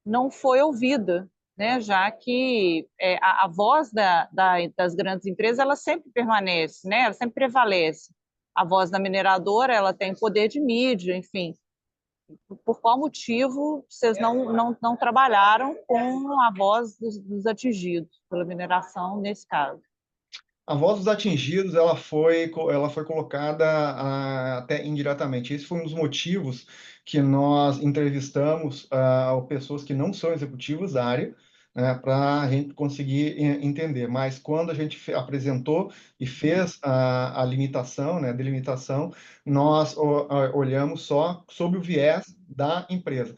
não foi ouvida, né? Já que a voz das grandes empresas ela sempre permanece, né? Ela sempre prevalece. A voz da mineradora ela tem poder de mídia, enfim. Por qual motivo vocês não trabalharam com a voz dos atingidos pela mineração nesse caso?
A voz dos atingidos, ela foi colocada até indiretamente. Esse foi um dos motivos que nós entrevistamos pessoas que não são executivos da área, né, para a gente conseguir entender. Mas quando a gente apresentou e fez a limitação, né, delimitação, nós olhamos só sob o viés da empresa.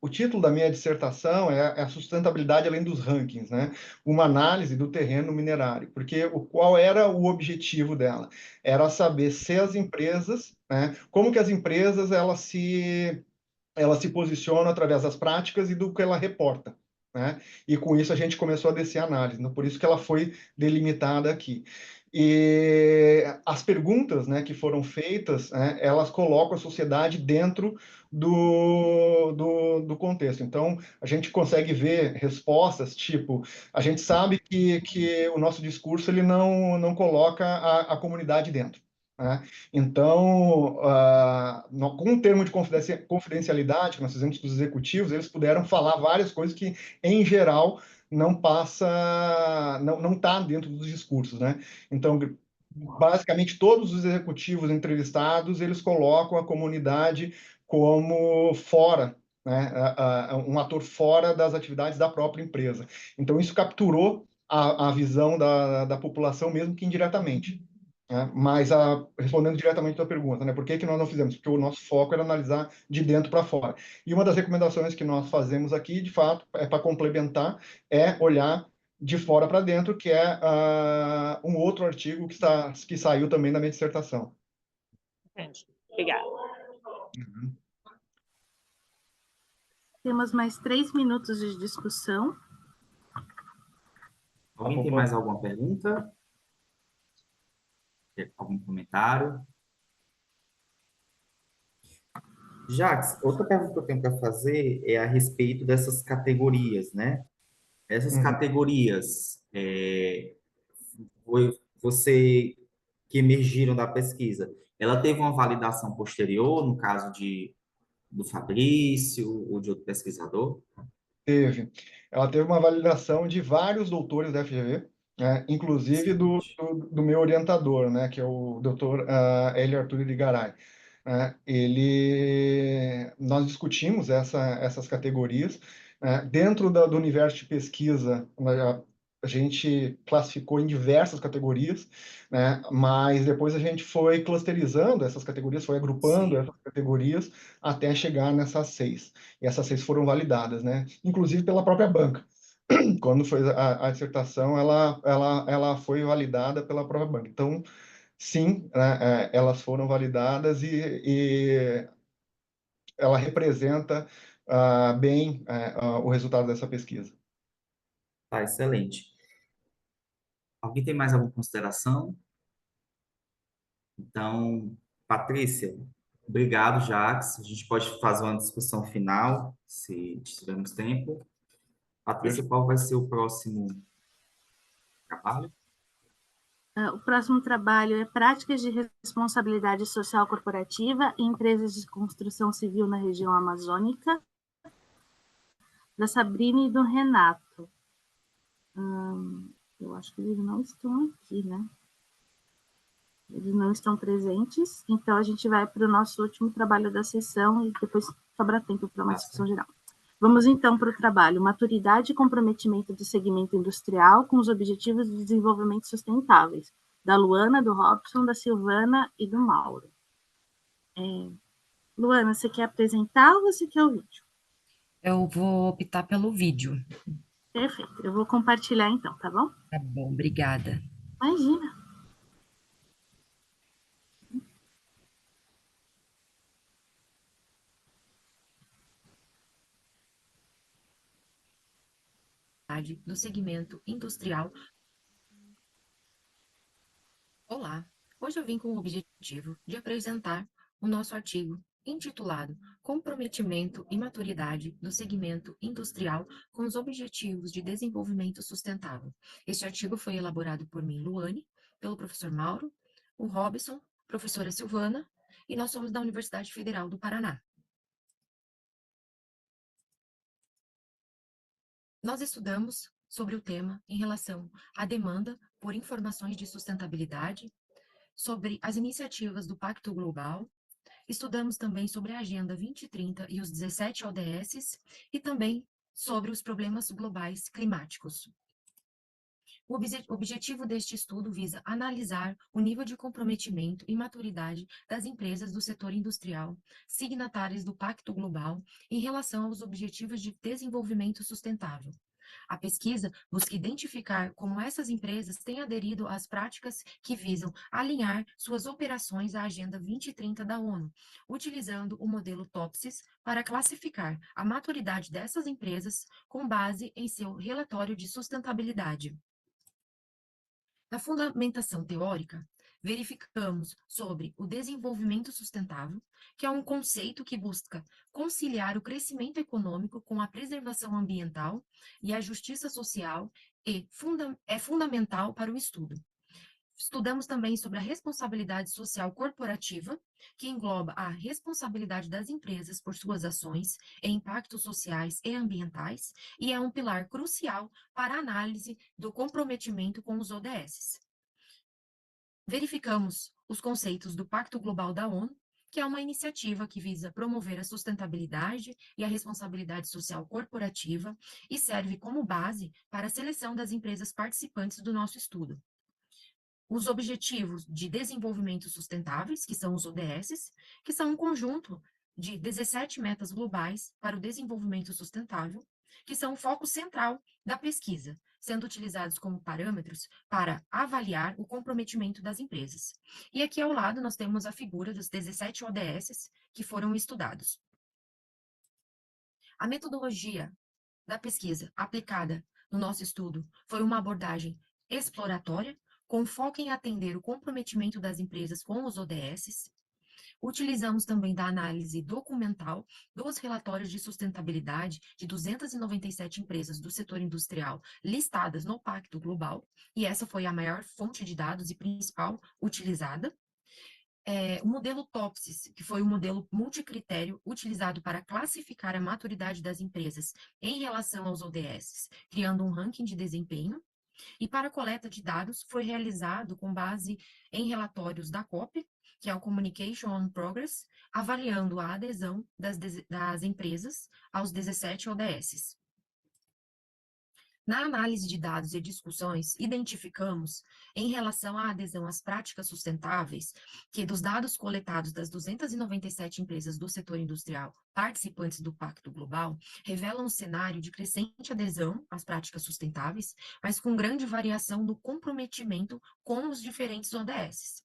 O título da minha dissertação é a sustentabilidade além dos rankings, né? Uma análise do terreno minerário, porque qual era o objetivo dela? Era saber se as empresas, né, como que as empresas elas se posicionam através das práticas e do que ela reporta, né? E com isso a gente começou a descer a análise, né? Por isso que ela foi delimitada aqui. E as perguntas, né, que foram feitas, né, elas colocam a sociedade dentro do contexto. Então, a gente consegue ver respostas tipo, a gente sabe que o nosso discurso ele não coloca a comunidade dentro, né? Então, com o termo de confidencialidade que nós fizemos com os executivos, eles puderam falar várias coisas que, em geral, não está dentro dos discursos, né? Então, basicamente, todos os executivos entrevistados, eles colocam a comunidade como fora, né? Um ator fora das atividades da própria empresa. Então, isso capturou a visão da população, mesmo que indiretamente, né? Mas, respondendo diretamente à tua pergunta, né? Por que que nós não fizemos? Porque o nosso foco era analisar de dentro para fora. E uma das recomendações que nós fazemos aqui, de fato, é para complementar, é olhar de fora para dentro, que é um outro artigo que saiu também da minha dissertação.
Entendi. Obrigada.
Uhum.
Temos mais 3 minutos de discussão.
Alguém tem mais alguma pergunta? Algum comentário? Jacques, outra pergunta que eu tenho para fazer é a respeito dessas categorias, né? Essas
Uhum.
categorias, você que emergiram da pesquisa, ela teve uma validação posterior, no caso do Fabrício ou de outro pesquisador?
Teve. Ela teve uma validação de vários doutores da FGV, né? Inclusive
Excelente.
do meu orientador, né? Que é o doutor Hélio Arturo de Garay. Né? Nós discutimos essas categorias, né? Dentro do universo de pesquisa, né, a gente classificou em diversas categorias, né? Mas depois a gente foi clusterizando essas categorias, foi agrupando
Sim.
essas categorias até chegar nessas 6. E essas 6 foram validadas, né? Inclusive pela própria banca. Quando foi a dissertação, ela foi validada pela própria banca. Então, sim, né, elas foram validadas e ela representa bem o resultado dessa pesquisa.
Tá, excelente. Alguém tem mais alguma consideração? Então, Patrícia, obrigado, Jacques. A gente pode fazer uma discussão final, se tivermos tempo. Patrícia, qual vai ser o próximo trabalho?
O próximo trabalho é Práticas de Responsabilidade Social Corporativa em Empresas de Construção Civil na Região Amazônica, da Sabrina e do Renato. Eu acho que eles não estão aqui, né? Eles não estão presentes, então a gente vai para o nosso último trabalho da sessão e depois sobra tempo para uma discussão geral. Vamos então para o trabalho Maturidade e Comprometimento do Segmento Industrial com os Objetivos de Desenvolvimento Sustentáveis, da Luana, do Robson, da Silvana e do Mauro. Luana, você quer apresentar ou você quer o vídeo?
Eu vou optar pelo vídeo.
Perfeito, eu vou compartilhar então, tá bom?
Tá bom, obrigada.
Imagina.
Do segmento industrial. Olá, hoje eu vim com o objetivo de apresentar o nosso artigo intitulado Comprometimento e Maturidade do Segmento Industrial com os Objetivos de Desenvolvimento Sustentável. Este artigo foi elaborado por mim, Luane, pelo professor Mauro, o Robson, professora Silvana, e nós somos da Universidade Federal do Paraná. Nós estudamos sobre o tema em relação à demanda por informações de sustentabilidade, sobre as iniciativas do Pacto Global, estudamos também sobre a Agenda 2030 e os 17 ODS e também sobre os problemas globais climáticos. O objetivo deste estudo visa analisar o nível de comprometimento e maturidade das empresas do setor industrial, signatárias do Pacto Global, em relação aos Objetivos de Desenvolvimento Sustentável. A pesquisa busca identificar como essas empresas têm aderido às práticas que visam alinhar suas operações à Agenda 2030 da ONU, utilizando o modelo TOPSIS para classificar a maturidade dessas empresas com base em seu relatório de sustentabilidade. Na fundamentação teórica, verificamos sobre o desenvolvimento sustentável, que é um conceito que busca conciliar o crescimento econômico com a preservação ambiental e a justiça social e é fundamental para o estudo. Estudamos também sobre a responsabilidade social corporativa, que engloba a responsabilidade das empresas por suas ações e impactos sociais e ambientais, e é um pilar crucial para a análise do comprometimento com os ODS. Verificamos os conceitos do Pacto Global da ONU, que é uma iniciativa que visa promover a sustentabilidade e a responsabilidade social corporativa e serve como base para a seleção das empresas participantes do nosso estudo. Os Objetivos de Desenvolvimento Sustentáveis, que são os ODS, que são um conjunto de 17 metas globais para o desenvolvimento sustentável, que são o foco central da pesquisa, sendo utilizados como parâmetros para avaliar o comprometimento das empresas. E aqui ao lado nós temos a figura dos 17 ODS que foram estudados. A metodologia da pesquisa aplicada no nosso estudo foi uma abordagem exploratória, com foco em atender o comprometimento das empresas com os ODS. Utilizamos também da análise documental dos relatórios de sustentabilidade de 297 empresas do setor industrial listadas no Pacto Global, e essa foi a maior fonte de dados e principal utilizada. O modelo TOPSIS, que foi um modelo multicritério utilizado para classificar a maturidade das empresas em relação aos ODS, criando um ranking de desempenho. E para a coleta de dados foi realizado com base em relatórios da COP, que é o Communication on Progress, avaliando a adesão das empresas aos 17 ODS. Na análise de dados e discussões, identificamos, em relação à adesão às práticas sustentáveis, que dos dados coletados das 297 empresas do setor industrial participantes do Pacto Global, revelam um cenário de crescente adesão às práticas sustentáveis, mas com grande variação do comprometimento com os diferentes ODS.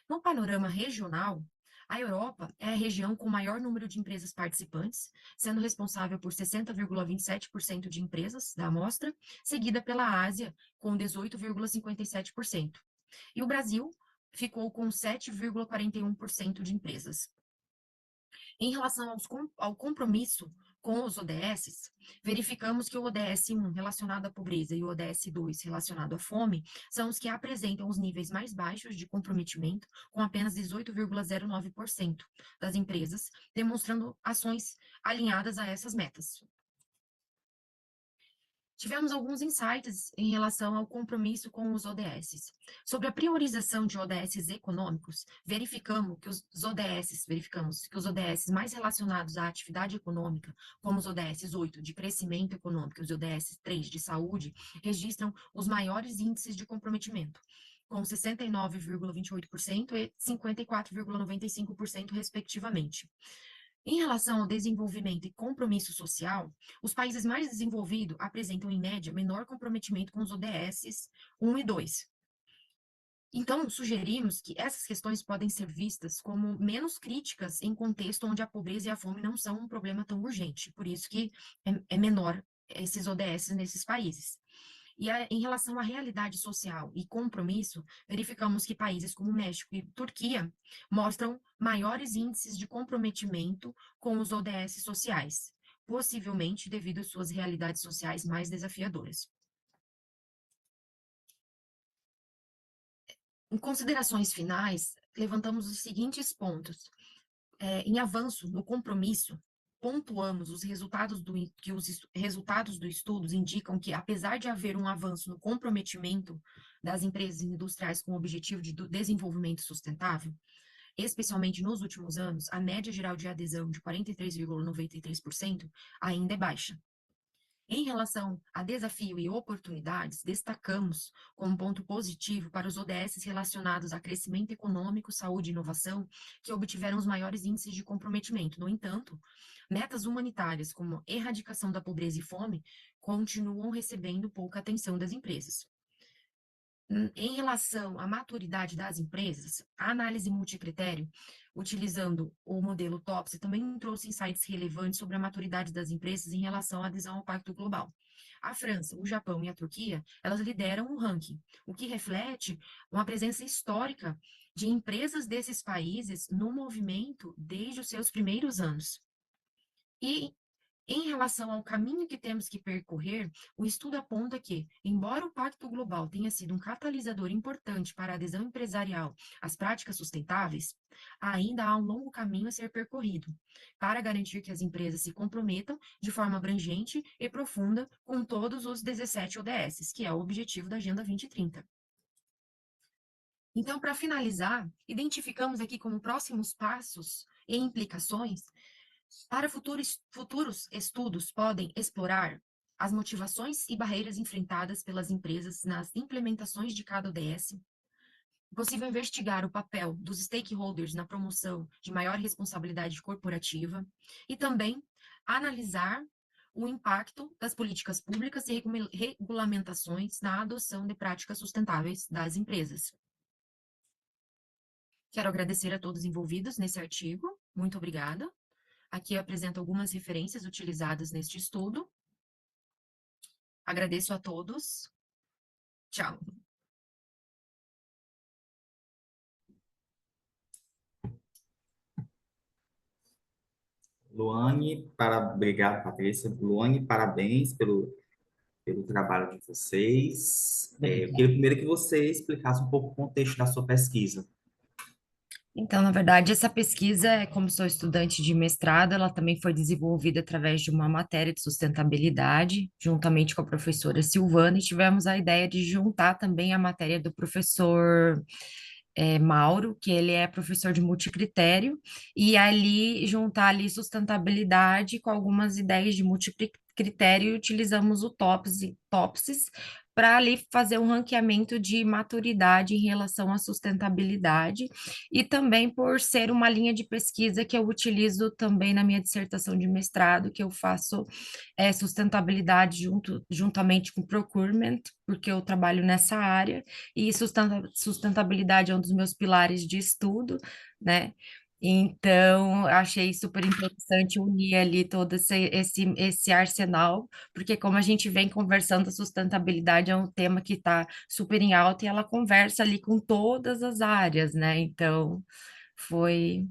No panorama regional, a Europa é a região com maior número de empresas participantes, sendo responsável por 60,27% de empresas da amostra, seguida pela Ásia, com 18,57%. E o Brasil ficou com 7,41% de empresas. Em relação ao compromisso com os ODSs, verificamos que o ODS 1 relacionado à pobreza e o ODS 2 relacionado à fome são os que apresentam os níveis mais baixos de comprometimento, com apenas 18,09% das empresas demonstrando ações alinhadas a essas metas. Tivemos alguns insights em relação ao compromisso com os ODSs. Sobre a priorização de ODSs econômicos, verificamos que os ODSs mais relacionados à atividade econômica, como os ODS 8 de crescimento econômico e os ODS 3 de saúde, registram os maiores índices de comprometimento, com 69,28% e 54,95%, respectivamente. Em relação ao desenvolvimento e compromisso social, os países mais desenvolvidos apresentam, em média, menor comprometimento com os ODSs 1 e 2. Então, sugerimos que essas questões podem ser vistas como menos críticas em contexto onde a pobreza e a fome não são um problema tão urgente, por isso que é menor esses ODSs nesses países. E em relação à realidade social e compromisso, verificamos que países como México e Turquia mostram maiores índices de comprometimento com os ODS sociais, possivelmente devido às suas realidades sociais mais desafiadoras. Em considerações finais, levantamos os seguintes pontos. Em avanço no compromisso, pontuamos os resultados do estudo indicam que, apesar de haver um avanço no comprometimento das empresas industriais com o objetivo de desenvolvimento sustentável, especialmente nos últimos anos, a média geral de adesão de 43,93% ainda é baixa. Em relação a desafio e oportunidades, destacamos como ponto positivo para os ODSs relacionados a crescimento econômico, saúde e inovação, que obtiveram os maiores índices de comprometimento. No entanto, metas humanitárias como erradicação da pobreza e fome continuam recebendo pouca atenção das empresas. Em relação à maturidade das empresas, a análise multicritério, utilizando o modelo TOPSI, também trouxe insights relevantes sobre a maturidade das empresas em relação à adesão ao Pacto Global. A França, o Japão e a Turquia, elas lideram o ranking, o que reflete uma presença histórica de empresas desses países no movimento desde os seus primeiros anos. E em relação ao caminho que temos que percorrer, o estudo aponta que, embora o Pacto Global tenha sido um catalisador importante para a adesão empresarial às práticas sustentáveis, ainda há um longo caminho a ser percorrido para garantir que as empresas se comprometam de forma abrangente e profunda com todos os 17 ODSs, que é o objetivo da Agenda 2030. Então, para finalizar, identificamos aqui como próximos passos e implicações. Para futuros estudos podem explorar as motivações e barreiras enfrentadas pelas empresas nas implementações de cada ODS. É possível investigar o papel dos stakeholders na promoção de maior responsabilidade corporativa e também analisar o impacto das políticas públicas e regulamentações na adoção de práticas sustentáveis das empresas. Quero agradecer a todos envolvidos nesse artigo. Muito obrigada. Aqui eu apresento algumas referências utilizadas neste estudo. Agradeço a todos. Tchau.
Obrigado, Patrícia. Luane, parabéns pelo trabalho de vocês. Eu queria primeiro que você explicasse um pouco o contexto da sua pesquisa.
Então, na verdade, essa pesquisa, como sou estudante de mestrado, ela também foi desenvolvida através de uma matéria de sustentabilidade, juntamente com a professora Silvana, e tivemos a ideia de juntar também a matéria do professor Mauro, que ele é professor de multicritério, e ali juntar ali sustentabilidade com algumas ideias de multicritério, e utilizamos o TOPSIS para ali fazer um ranqueamento de maturidade em relação à sustentabilidade, e também por ser uma linha de pesquisa que eu utilizo também na minha dissertação de mestrado, que eu faço sustentabilidade juntamente com procurement, porque eu trabalho nessa área, e sustentabilidade é um dos meus pilares de estudo, né? Então, achei super interessante unir ali todo esse arsenal, porque como a gente vem conversando, a sustentabilidade é um tema que está super em alta e ela conversa ali com todas as áreas, né? Então, foi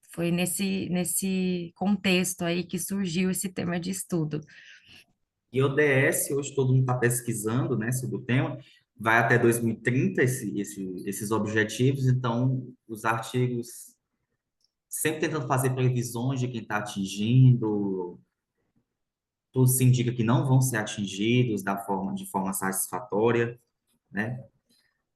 Foi nesse contexto aí que surgiu esse tema de estudo.
E ODS, hoje todo mundo está pesquisando, né, sobre o tema, vai até 2030 esses objetivos, então os artigos sempre tentando fazer previsões de quem está atingindo, tudo se indica que não vão ser atingidos de forma satisfatória, né?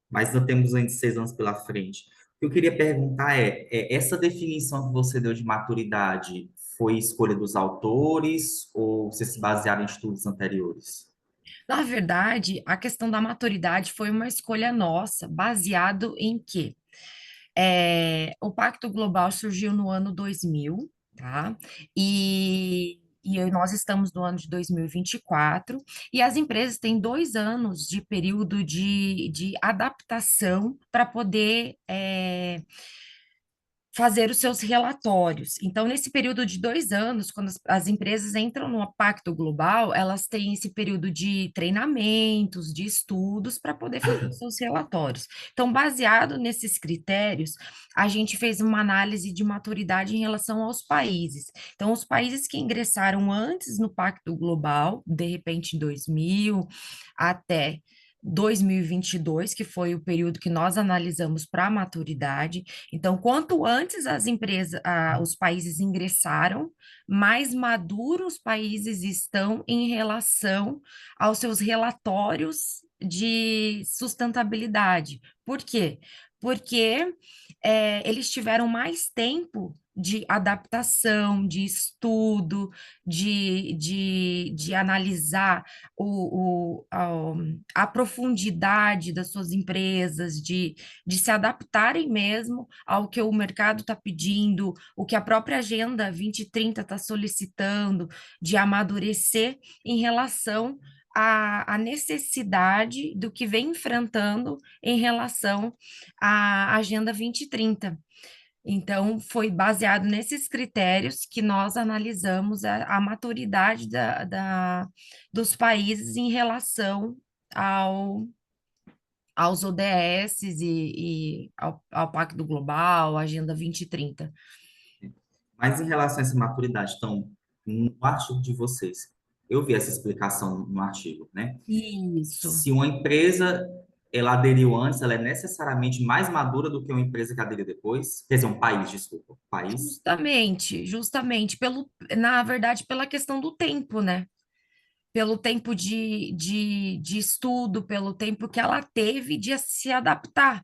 Mas ainda temos ainda 6 anos pela frente. O que eu queria perguntar essa definição que você deu de maturidade foi escolha dos autores ou você se basearam em estudos anteriores?
Na verdade, a questão da maturidade foi uma escolha nossa, baseado em quê? O Pacto Global surgiu no ano 2000, tá? E nós estamos no ano de 2024, e as empresas têm 2 anos de período de adaptação para poder fazer os seus relatórios. Então, nesse período de 2 anos, quando as empresas entram no Pacto Global, elas têm esse período de treinamentos, de estudos, para poder fazer os seus relatórios. Então, baseado nesses critérios, a gente fez uma análise de maturidade em relação aos países. Então, os países que ingressaram antes no Pacto Global, de repente em 2000 até 2022, que foi o período que nós analisamos para a maturidade. Então, quanto antes as empresas, os países ingressaram, mais maduros os países estão em relação aos seus relatórios de sustentabilidade. Por quê? Porque eles tiveram mais tempo de adaptação, de estudo, de analisar a profundidade das suas empresas, de se adaptarem mesmo ao que o mercado está pedindo, o que a própria Agenda 2030 está solicitando, de amadurecer em relação à necessidade do que vem enfrentando em relação à Agenda 2030. Então, foi baseado nesses critérios que nós analisamos a maturidade dos países em relação aos ODS e ao Pacto Global, Agenda 2030.
Mas em relação a essa maturidade, então, no artigo de vocês, eu vi essa explicação no artigo, né?
Isso.
Se uma empresa ela aderiu antes, ela é necessariamente mais madura do que uma empresa que aderiu depois? Quer dizer, um país, desculpa, país.
Justamente, na verdade, pela questão do tempo, né? Pelo tempo de estudo, pelo tempo que ela teve de se adaptar,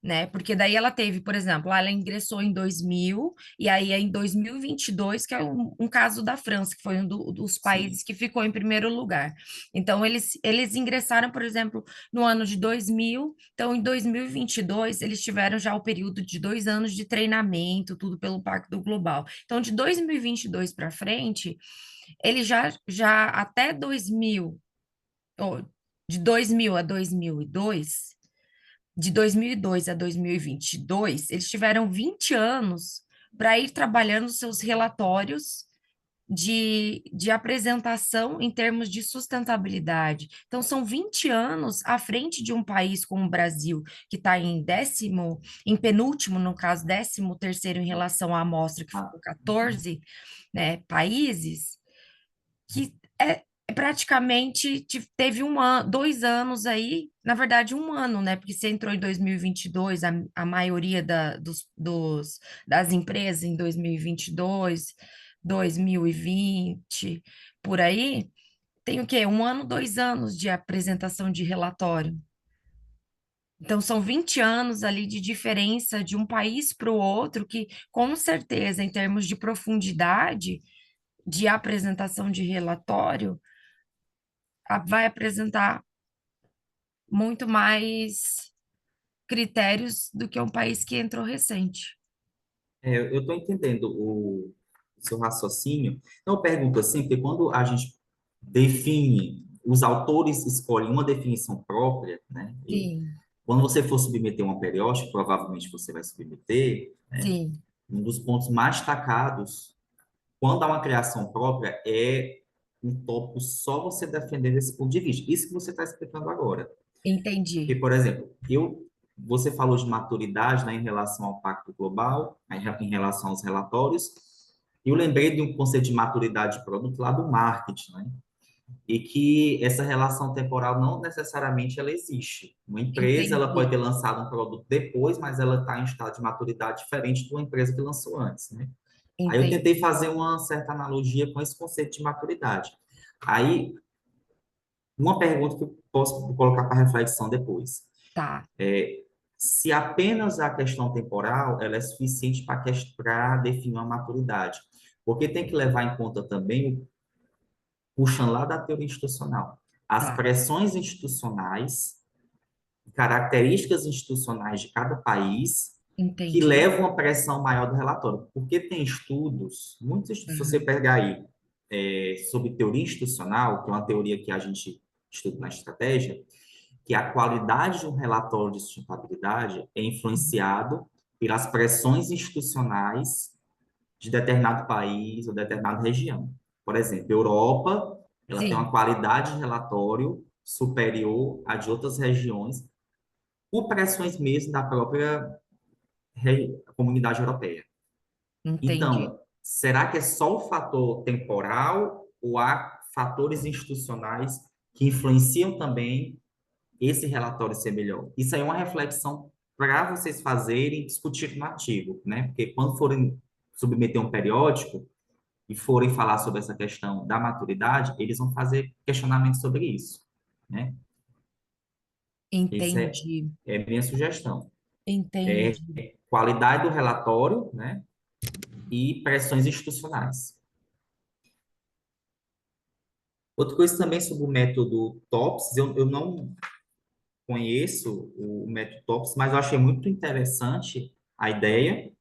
né? Porque daí ela teve, por exemplo, ela ingressou em 2000, e aí é em 2022, que é um caso da França, que foi um dos
Sim.
países que ficou em primeiro lugar. Então, eles ingressaram, por exemplo, no ano de 2000, então em 2022, eles tiveram já o período de 2 anos de treinamento, tudo pelo Pacto Global. Então, de 2022 para frente, ele já até 2000, ou de 2000 a 2002, de 2002 a 2022, eles tiveram 20 anos para ir trabalhando seus relatórios de apresentação em termos de sustentabilidade. Então, são 20 anos à frente de um país como o Brasil, que está em penúltimo, no caso, 13º em relação à amostra, que ficou 14, né, países, que praticamente teve 2 anos aí, na verdade 1 ano, né? Porque você entrou em 2022, a maioria das empresas em 2022, 2020, por aí, tem o quê? 1 ano, 2 anos de apresentação de relatório. Então, são 20 anos ali de diferença de um país para o outro, que, com certeza, em termos de profundidade de apresentação de relatório, vai apresentar muito mais critérios do que um país que entrou recente.
Eu estou entendendo o seu raciocínio. Então, eu pergunto assim, porque quando a gente define, os autores escolhem uma definição própria, né? E
Sim,
quando você for submeter uma periódica, provavelmente você vai submeter, né?
sim,
Um dos pontos mais destacados, quando há uma criação própria, é um tópico só você defender esse ponto de vista. Isso que você está explicando agora.
entendi.
Porque, por exemplo, eu você falou de maturidade, né, em relação ao Pacto Global, em relação aos relatórios, e eu lembrei de um conceito de maturidade de produto lá do marketing, né? E que essa relação temporal não necessariamente ela existe. Uma empresa ela pode
Entendi,
ter lançado um produto depois, mas ela está em estado de maturidade diferente de uma empresa que lançou antes, né? Aí eu
entendi.
tentei fazer uma certa analogia com esse conceito de maturidade. Aí, uma pergunta que eu posso colocar para reflexão depois.
Tá,
Se apenas a questão temporal ela é suficiente para definir uma maturidade, porque tem que levar em conta também, puxando lá da teoria institucional, as
tá.
pressões institucionais, características institucionais de cada país que
Entendi.
levam a pressão maior do relatório. Porque tem estudos, muitos estudos, se você
Aham.
pegar aí, sobre teoria institucional, que é uma teoria que a gente estuda na estratégia, que a qualidade de um relatório de sustentabilidade é influenciado pelas pressões institucionais de determinado país ou determinada região. Por exemplo, Europa, ela tem uma
Sim,
qualidade de relatório superior à de outras regiões, por pressões mesmo da própria comunidade europeia.
entendi.
Então, será que é só o fator temporal ou há fatores institucionais que influenciam também esse relatório ser melhor? Isso aí é uma reflexão para vocês fazerem, discutir no artigo, né? Porque quando forem submeter um periódico e forem falar sobre essa questão da maturidade, eles vão fazer questionamento sobre isso, né? Essa
Entendi.
é a minha sugestão.
Entendi.
Qualidade do relatório, né? E pressões institucionais. Outra coisa também sobre o método TOPS, eu não conheço o método TOPS, mas eu achei muito interessante a ideia.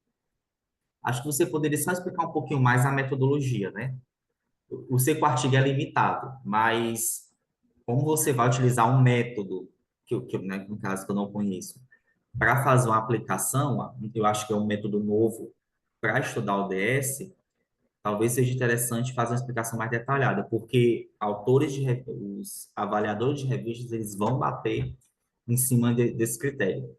Acho que você poderia só explicar um pouquinho mais a metodologia, né? Eu sei que o artigo é limitado, mas como você vai utilizar um método, né, no caso que eu não conheço, para fazer uma aplicação, eu acho que é um método novo para estudar o DS, talvez seja interessante fazer uma explicação mais detalhada, porque os avaliadores de revistas, eles vão bater em cima desse critério.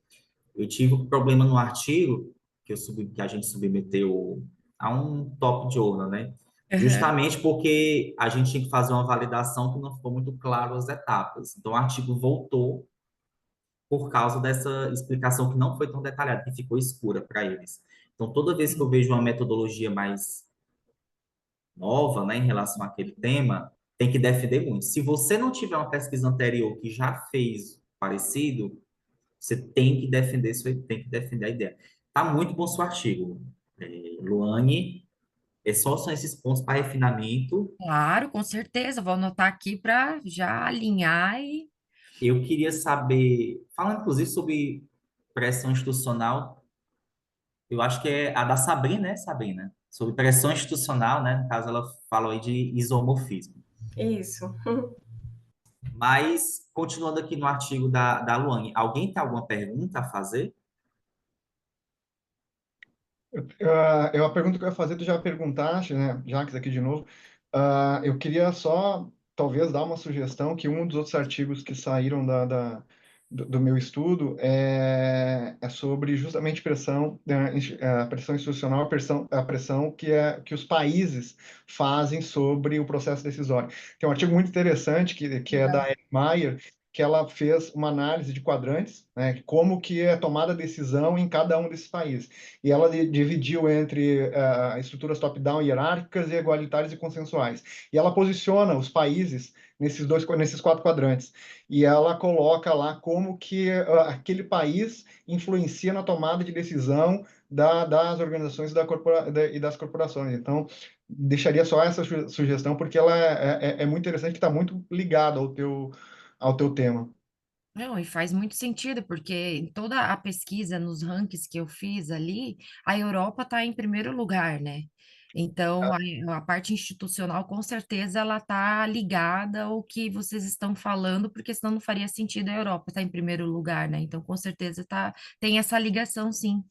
Eu tive um problema no artigo que a gente submeteu a um top journal, né?
Aham.
Justamente porque a gente tinha que fazer uma validação que não ficou muito claro as etapas. Então, o artigo voltou por causa dessa explicação que não foi tão detalhada, que ficou escura para eles. Então, toda vez que eu vejo uma metodologia mais nova, né, em relação àquele tema, tem que defender muito. Se você não tiver uma pesquisa anterior que já fez parecido, você tem que defender isso, tem que defender a ideia. Tá muito bom seu artigo, Luane. São esses pontos para refinamento.
Claro, com certeza. Vou anotar aqui para já alinhar e.
Eu queria saber, falando inclusive sobre pressão institucional, eu acho que é a da Sabrina, né, Sabrina? Sobre pressão institucional, né? No caso, ela falou aí de isomorfismo.
Isso.
Mas, continuando aqui no artigo da Luane, alguém tem alguma pergunta a fazer?
A pergunta que eu ia fazer, tu já perguntaste, né? Jacques aqui de novo. Eu queria só, talvez, dar uma sugestão que um dos outros artigos que saíram do meu estudo é sobre justamente pressão, a pressão institucional, a pressão que os países fazem sobre o processo decisório. Tem um artigo muito interessante que é da
Legal.
Ellen Mayer, que ela fez uma análise de quadrantes, né? Como que é tomada a decisão em cada um desses países. E ela dividiu entre estruturas top-down hierárquicas e igualitárias e consensuais. E ela posiciona os países nesses 4 quadrantes. E ela coloca lá como que aquele país influencia na tomada de decisão das organizações e das corporações. Então, deixaria só essa sugestão, porque ela é muito interessante, que está muito ligada ao teu tema.
Não, e faz muito sentido, porque em toda a pesquisa, nos rankings que eu fiz ali, a Europa está em primeiro lugar, né? Então, a parte institucional, com certeza, ela está ligada ao que vocês estão falando, porque senão não faria sentido a Europa estar em primeiro lugar, né? Então, com certeza, tem essa ligação, sim.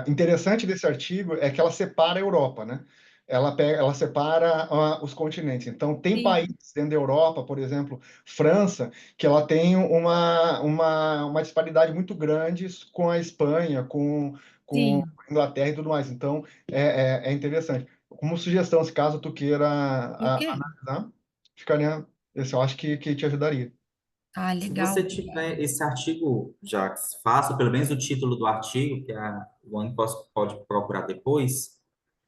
Interessante desse artigo é que ela separa a Europa, né? ela separa os continentes. Então, tem
Sim.
países dentro da Europa, por exemplo, França, que ela tem uma disparidade muito grande com a Espanha, com
Sim.
a Inglaterra e tudo mais. Então, é interessante. Como sugestão, se caso tu queira
O quê?
analisar, ficaria, eu acho que te ajudaria.
Ah,
Se
legal.
você tiver esse artigo, Jacques, faça pelo menos o título do artigo, que o Luane pode procurar depois.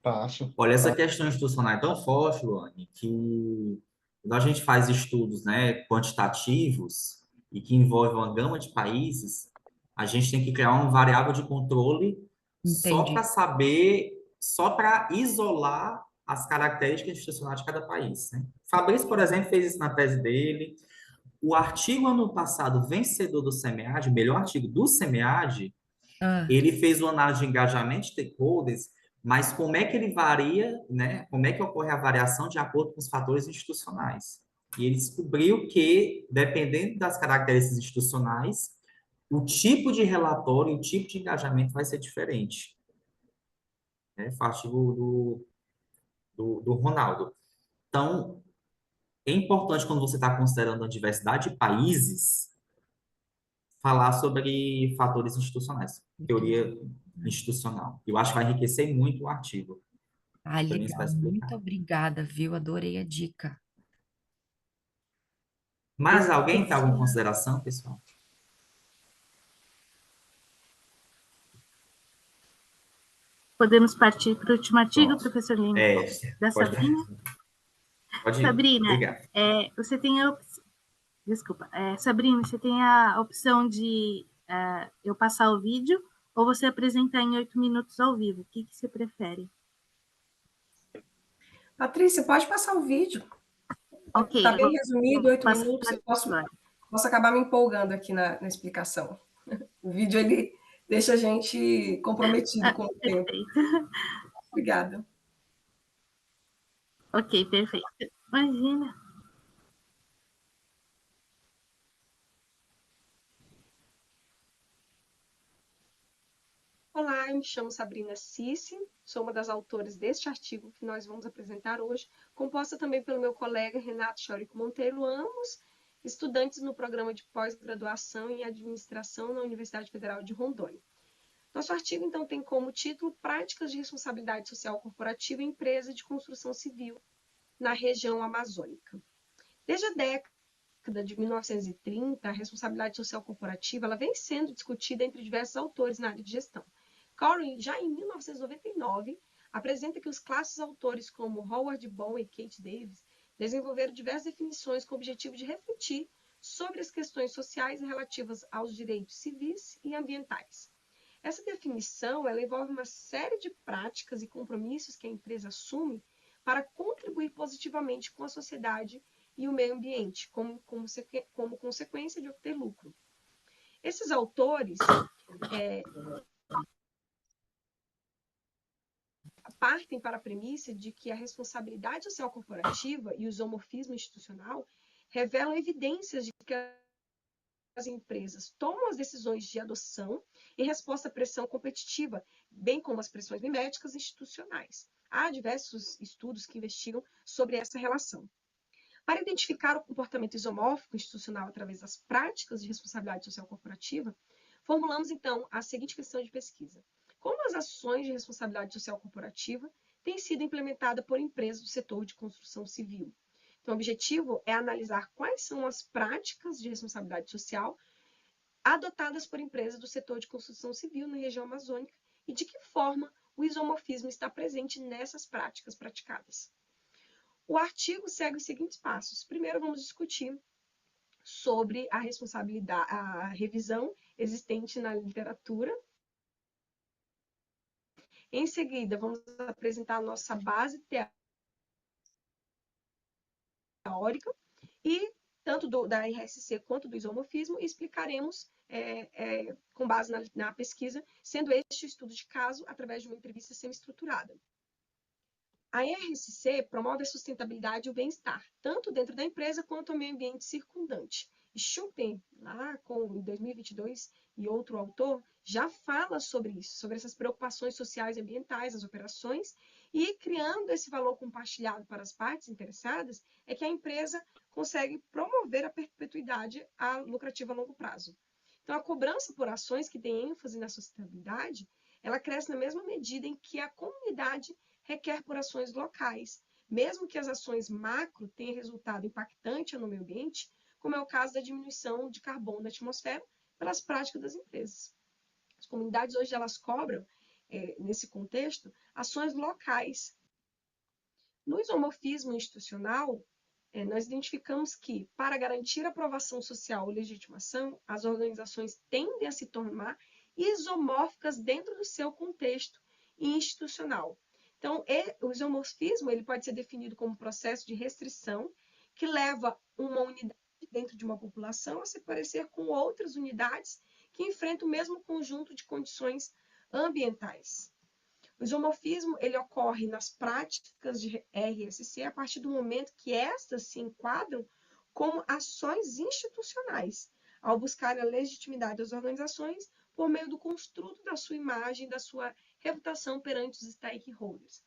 Passo.
Olha, essa questão institucional é tão forte, Luane, que quando a gente faz estudos, né, quantitativos e que envolvem uma gama de países, a gente tem que criar uma variável de controle só
Entendi.
para saber, só para isolar as características institucionais de cada país, né? Fabrício, por exemplo, fez isso na tese dele. O artigo ano passado, vencedor do SEMEAD, o melhor artigo do SEMEAD,
Ah,
ele fez uma análise de engajamento de stakeholders, mas como é que ele varia, né? Como é que ocorre a variação de acordo com os fatores institucionais? E ele descobriu que, dependendo das características institucionais, o tipo de relatório, o tipo de engajamento vai ser diferente. Né? Foi o artigo do Ronaldo. Então, é importante, quando você está considerando a diversidade de países, falar sobre fatores institucionais, teoria institucional. Eu acho que vai enriquecer muito o artigo.
ah,
Também isso vai
legal. Muito
explicar.
obrigada, viu? Adorei a dica.
Mais alguém tem alguma consideração, pessoal?
Podemos partir para o último artigo,
Pronto.
professor Lino, da
Pode,
Sabrina.
pode ir.
Sabrina,
Obrigado.
você tem a opção. Desculpa. Sabrina, você tem a opção de eu passar o vídeo ou você apresentar em 8 minutos ao vivo. O que você prefere?
Patrícia, pode passar o vídeo.
Ok.
Está bem resumido, 8
Posso
minutos, eu posso
agora.
acabar me empolgando aqui na explicação. O vídeo, ele deixa a gente comprometido com o tempo.
Perfeito.
Obrigada.
Ok, perfeito. Imagina.
Olá, eu me chamo Sabrina Cici, sou uma das autoras deste artigo que nós vamos apresentar hoje, composta também pelo meu colega Renato Chaurico Monteiro, ambos estudantes no programa de pós-graduação em administração na Universidade Federal de Rondônia. Nosso artigo, então, tem como título Práticas de Responsabilidade Social Corporativa em Empresa de Construção Civil na região amazônica. Desde a década de 1930, a responsabilidade social corporativa ela vem sendo discutida entre diversos autores na área de gestão. Corey, já em 1999, apresenta que os clássicos autores como Howard Ball e Kate Davis desenvolveram diversas definições com o objetivo de refletir sobre as questões sociais relativas aos direitos civis e ambientais. Essa definição ela envolve uma série de práticas e compromissos que a empresa assume para contribuir positivamente com a sociedade e o meio ambiente, como consequência de obter lucro. Esses autores partem para a premissa de que a responsabilidade social corporativa e o isomorfismo institucional revelam evidências de que as empresas tomam as decisões de adoção em resposta à pressão competitiva, bem como as pressões miméticas institucionais. Há diversos estudos que investigam sobre essa relação. Para identificar o comportamento isomórfico institucional através das práticas de responsabilidade social corporativa, formulamos, então, a seguinte questão de pesquisa. Como as ações de responsabilidade social corporativa têm sido implementadas por empresas do setor de construção civil? Então, o objetivo é analisar quais são as práticas de responsabilidade social adotadas por empresas do setor de construção civil na região amazônica e de que forma o isomorfismo está presente nessas práticas praticadas. O artigo segue os seguintes passos. Primeiro, vamos discutir sobre a responsabilidade, a revisão existente na literatura. Em seguida, vamos apresentar a nossa base teórica e tanto da RSC quanto do isomorfismo, e explicaremos com base na pesquisa, sendo este estudo de caso através de uma entrevista semi-estruturada. A RSC promove a sustentabilidade e o bem-estar, tanto dentro da empresa quanto ao meio ambiente circundante. Schumpeter, lá em 2022, e outro autor, já fala sobre isso, sobre essas preocupações sociais e ambientais, as operações, E criando esse valor compartilhado para as partes interessadas, é que a empresa consegue promover a perpetuidade lucrativa a longo prazo. Então, a cobrança por ações que têm ênfase na sustentabilidade, ela cresce na mesma medida em que a comunidade requer por ações locais, mesmo que as ações macro tenham resultado impactante no meio ambiente, como é o caso da diminuição de carbono da atmosfera pelas práticas das empresas. As comunidades hoje elas cobram, nesse contexto, ações locais. No isomorfismo institucional, nós identificamos que, para garantir aprovação social ou legitimação, as organizações tendem a se tornar isomórficas dentro do seu contexto institucional. Então, o isomorfismo ele pode ser definido como um processo de restrição que leva uma unidade dentro de uma população a se parecer com outras unidades que enfrentam o mesmo conjunto de condições ambientais. O isomorfismo ele ocorre nas práticas de RSC a partir do momento que estas se enquadram como ações institucionais, ao buscar a legitimidade das organizações por meio do construto da sua imagem, da sua reputação perante os stakeholders.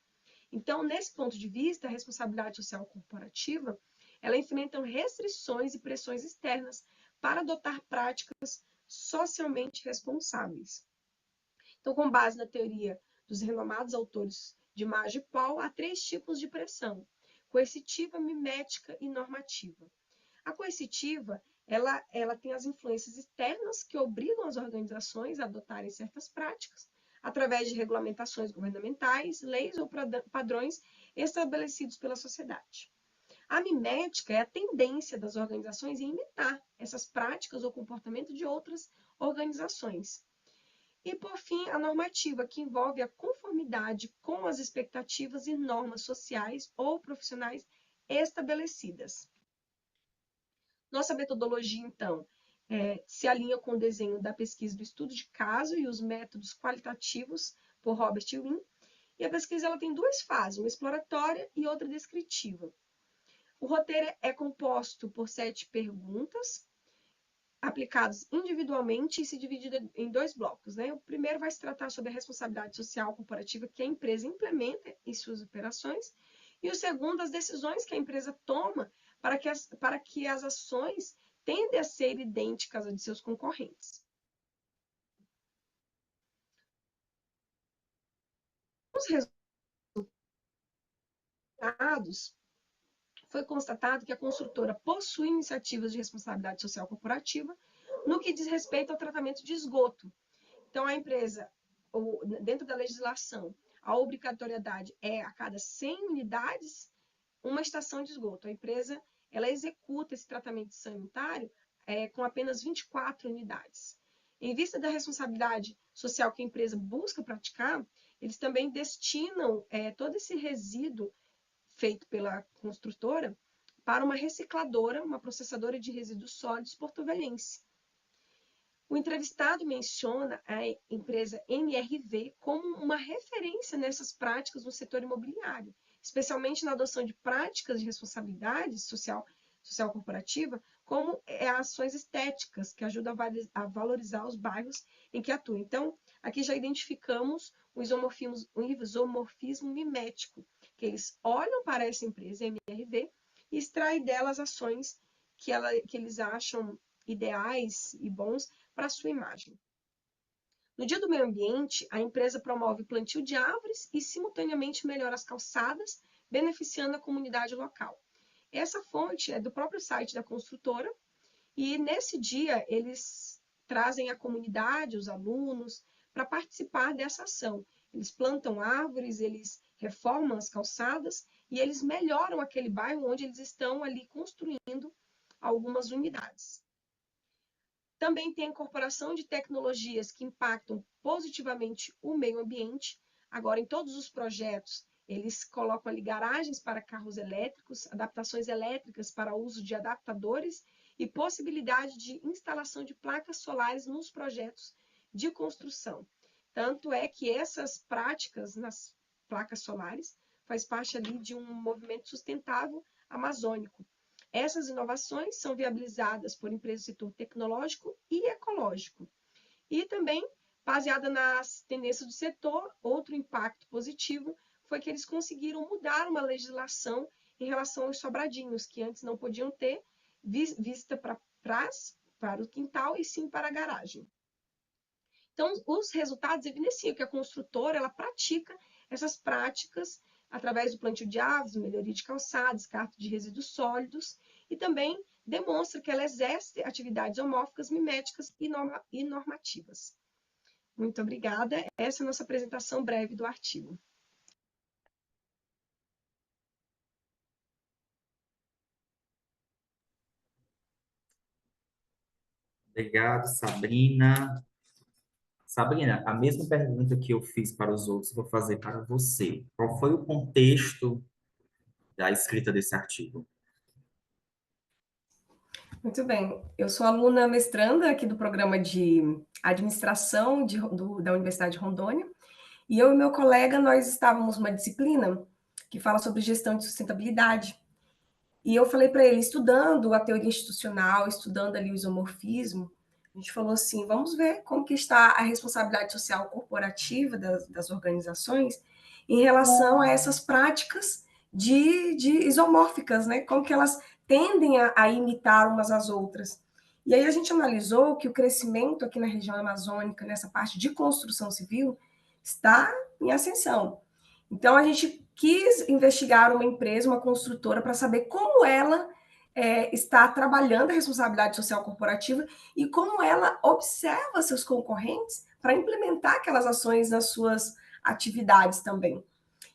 Então, nesse ponto de vista, a responsabilidade social corporativa, ela enfrenta restrições e pressões externas para adotar práticas socialmente responsáveis. Então, com base na teoria dos renomados autores de Maggi e Paul, há 3 tipos de pressão: coercitiva, mimética e normativa. A coercitiva, ela tem as influências externas que obrigam as organizações a adotarem certas práticas, através de regulamentações governamentais, leis ou padrões estabelecidos pela sociedade. A mimética é a tendência das organizações em imitar essas práticas ou comportamento de outras organizações. E, por fim, a normativa, que envolve a conformidade com as expectativas e normas sociais ou profissionais estabelecidas. Nossa metodologia, então, se alinha com o desenho da pesquisa do estudo de caso e os métodos qualitativos por Robert Wynne. E a pesquisa ela tem 2 fases, uma exploratória e outra descritiva. O roteiro é composto por 7 perguntas, aplicados individualmente e se divide em 2 blocos. Né? O primeiro vai se tratar sobre a responsabilidade social corporativa que a empresa implementa em suas operações, e o segundo, as decisões que a empresa toma para que as ações tendem a ser idênticas às de seus concorrentes. Os resultados, foi constatado que a construtora possui iniciativas de responsabilidade social corporativa no que diz respeito ao tratamento de esgoto. Então, a empresa, dentro da legislação, a obrigatoriedade é a cada 100 unidades uma estação de esgoto. A empresa ela executa esse tratamento sanitário com apenas 24 unidades. Em vista da responsabilidade social que a empresa busca praticar, eles também destinam todo esse resíduo feito pela construtora para uma recicladora, uma processadora de resíduos sólidos porto-velhense. O entrevistado menciona a empresa MRV como uma referência nessas práticas no setor imobiliário, especialmente na adoção de práticas de responsabilidade social corporativa, como ações estéticas, que ajudam a valorizar os bairros em que atua. Então, aqui já identificamos o isomorfismo mimético, que eles olham para essa empresa, MRV, e extraem dela as ações que eles acham ideais e bons para a sua imagem. No Dia do Meio Ambiente, a empresa promove o plantio de árvores e, simultaneamente, melhora as calçadas, beneficiando a comunidade local. Essa fonte é do próprio site da construtora, e nesse dia eles trazem a comunidade, os alunos, para participar dessa ação. Eles plantam árvores, eles reformam as calçadas e eles melhoram aquele bairro onde eles estão ali construindo algumas unidades. Também tem a incorporação de tecnologias que impactam positivamente o meio ambiente. Agora, em todos os projetos, eles colocam ali garagens para carros elétricos, adaptações elétricas para o uso de adaptadores e possibilidade de instalação de placas solares nos projetos de construção. Tanto é que essas práticas nas placas solares faz parte ali de um movimento sustentável amazônico. Essas inovações são viabilizadas por empresas do setor tecnológico e ecológico. E também, baseada nas tendências do setor, outro impacto positivo foi que eles conseguiram mudar uma legislação em relação aos sobradinhos, que antes não podiam ter vista para o quintal e sim para a garagem. Então, os resultados evidenciam que a construtora ela pratica essas práticas através do plantio de árvores, melhoria de calçados, descarte de resíduos sólidos, e também demonstra que ela exerce atividades homórficas, miméticas e normativas. Muito obrigada. Essa é a nossa apresentação breve do artigo.
Obrigado, Sabrina. Sabrina, a mesma pergunta que eu fiz para os outros, vou fazer para você. Qual foi o contexto da escrita desse artigo?
Muito bem. Eu sou aluna mestranda aqui do programa de administração da Universidade de Rondônia, e eu e meu colega, nós estávamos numa disciplina que fala sobre gestão de sustentabilidade. E eu falei para ele, estudando a teoria institucional, estudando ali o isomorfismo, a gente falou assim, vamos ver como que está a responsabilidade social corporativa das organizações em relação a essas práticas de isomórficas, né? Como que elas tendem a imitar umas às outras. E aí a gente analisou que o crescimento aqui na região amazônica, nessa parte de construção civil, está em ascensão. Então, a gente quis investigar uma empresa, uma construtora, para saber como ela está trabalhando a responsabilidade social corporativa e como ela observa seus concorrentes para implementar aquelas ações nas suas atividades também.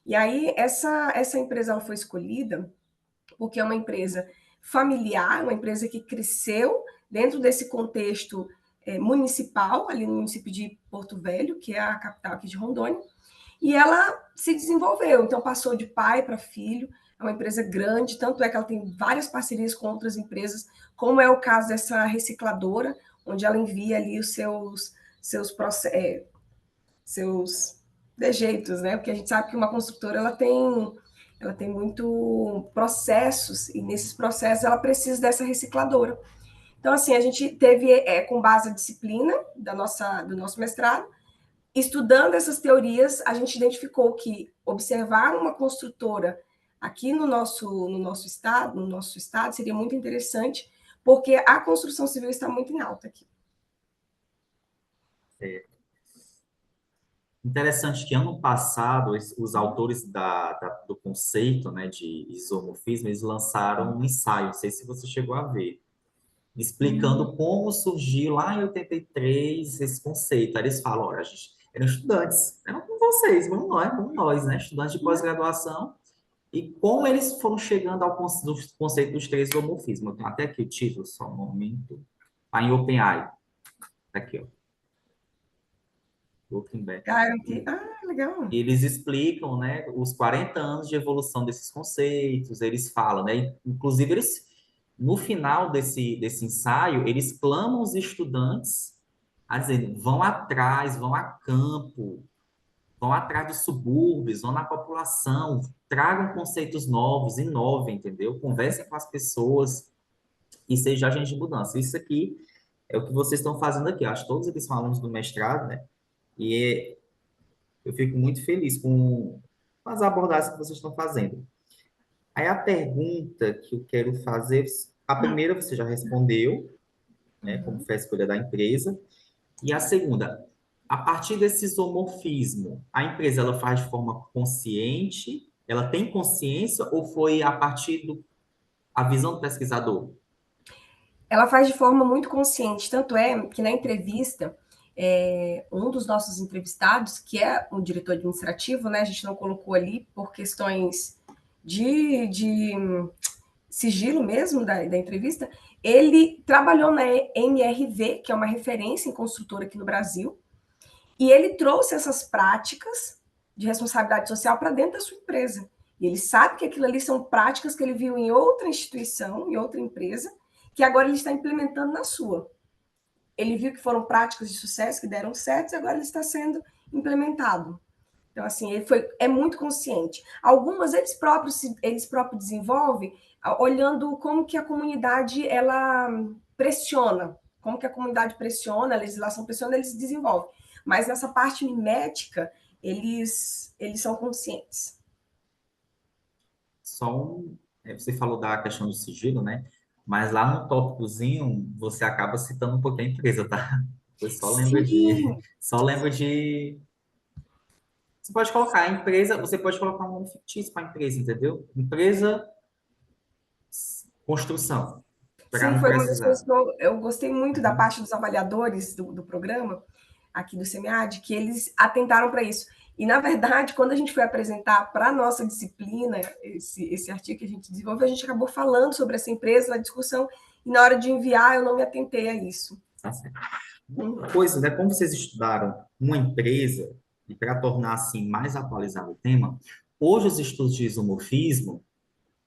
E aí, essa empresa ela foi escolhida porque é uma empresa familiar, uma empresa que cresceu dentro desse contexto municipal, ali no município de Porto Velho, que é a capital aqui de Rondônia, e ela se desenvolveu, então passou de pai para filho, é uma empresa grande, tanto é que ela tem várias parcerias com outras empresas, como é o caso dessa recicladora, onde ela envia ali os seus dejeitos, né? Porque a gente sabe que uma construtora ela tem muito processos, e nesses processos ela precisa dessa recicladora. Então, assim, a gente teve, com base na disciplina do nosso mestrado, estudando essas teorias, a gente identificou que observar uma construtora aqui no nosso estado seria muito interessante, porque a construção civil está muito em alta aqui.
Interessante que ano passado os autores do conceito, né, de isomorfismo, eles lançaram um ensaio, não sei se você chegou a ver, explicando como surgiu lá em 83 esse conceito. Aí eles falam, olha, gente, eram estudantes, eram com vocês, vamos nós, né, estudantes de pós-graduação, e como eles foram chegando ao conceito dos três isomorfismos. Eu tenho até aqui o título, só um momento, tá em OpenAI, tá aqui, ó. Looking back.
Legal.
Eles explicam, né, os 40 anos de evolução desses conceitos, eles falam, né, inclusive eles, no final desse ensaio, eles clamam os estudantes a dizer, vão atrás, vão a campo, vão atrás dos subúrbios, vão na população, tragam conceitos novos, inovem, entendeu? Conversem com as pessoas e sejam agentes de mudança. Isso aqui é o que vocês estão fazendo aqui. Eu acho que todos eles são alunos do mestrado, né? E eu fico muito feliz com as abordagens que vocês estão fazendo. Aí a pergunta que eu quero fazer, a primeira você já respondeu, né, como foi a escolha da empresa, e a segunda, a partir desse isomorfismo, a empresa ela faz de forma consciente, ela tem consciência ou foi a partir a visão do pesquisador?
Ela faz de forma muito consciente, tanto é que na entrevista, um dos nossos entrevistados, que é o diretor administrativo, né, a gente não colocou ali por questões de sigilo mesmo da entrevista, ele trabalhou na MRV, que é uma referência em construtora aqui no Brasil, e ele trouxe essas práticas de responsabilidade social para dentro da sua empresa. E ele sabe que aquilo ali são práticas que ele viu em outra instituição, em outra empresa, que agora ele está implementando na sua. Ele viu que foram práticas de sucesso, que deram certo, e agora ele está sendo implementado. Então, assim, é muito consciente. Algumas eles próprios desenvolvem, olhando como que a comunidade ela pressiona, como que a comunidade pressiona, a legislação pressiona, eles desenvolvem. Mas nessa parte mimética, eles são conscientes.
você falou da questão do sigilo, né? Mas lá no tópicozinho, você acaba citando um pouquinho a empresa, tá? Eu só lembro
Sim,
só lembro de, você pode colocar a empresa, você pode colocar um nome fictício para a empresa, entendeu? Empresa construção, para
sim,
não
foi uma das coisas
precisar.
que eu gostei muito da
Uhum.
parte dos avaliadores do programa, aqui do SEMEAD, que eles atentaram para isso. E, na verdade, quando a gente foi apresentar para a nossa disciplina esse artigo que a gente desenvolveu, a gente acabou falando sobre essa empresa na discussão, e na hora de enviar eu não me atentei a isso.
Tá certo. Uma coisa, né? Como vocês estudaram uma empresa, e para tornar assim mais atualizado o tema, hoje os estudos de isomorfismo,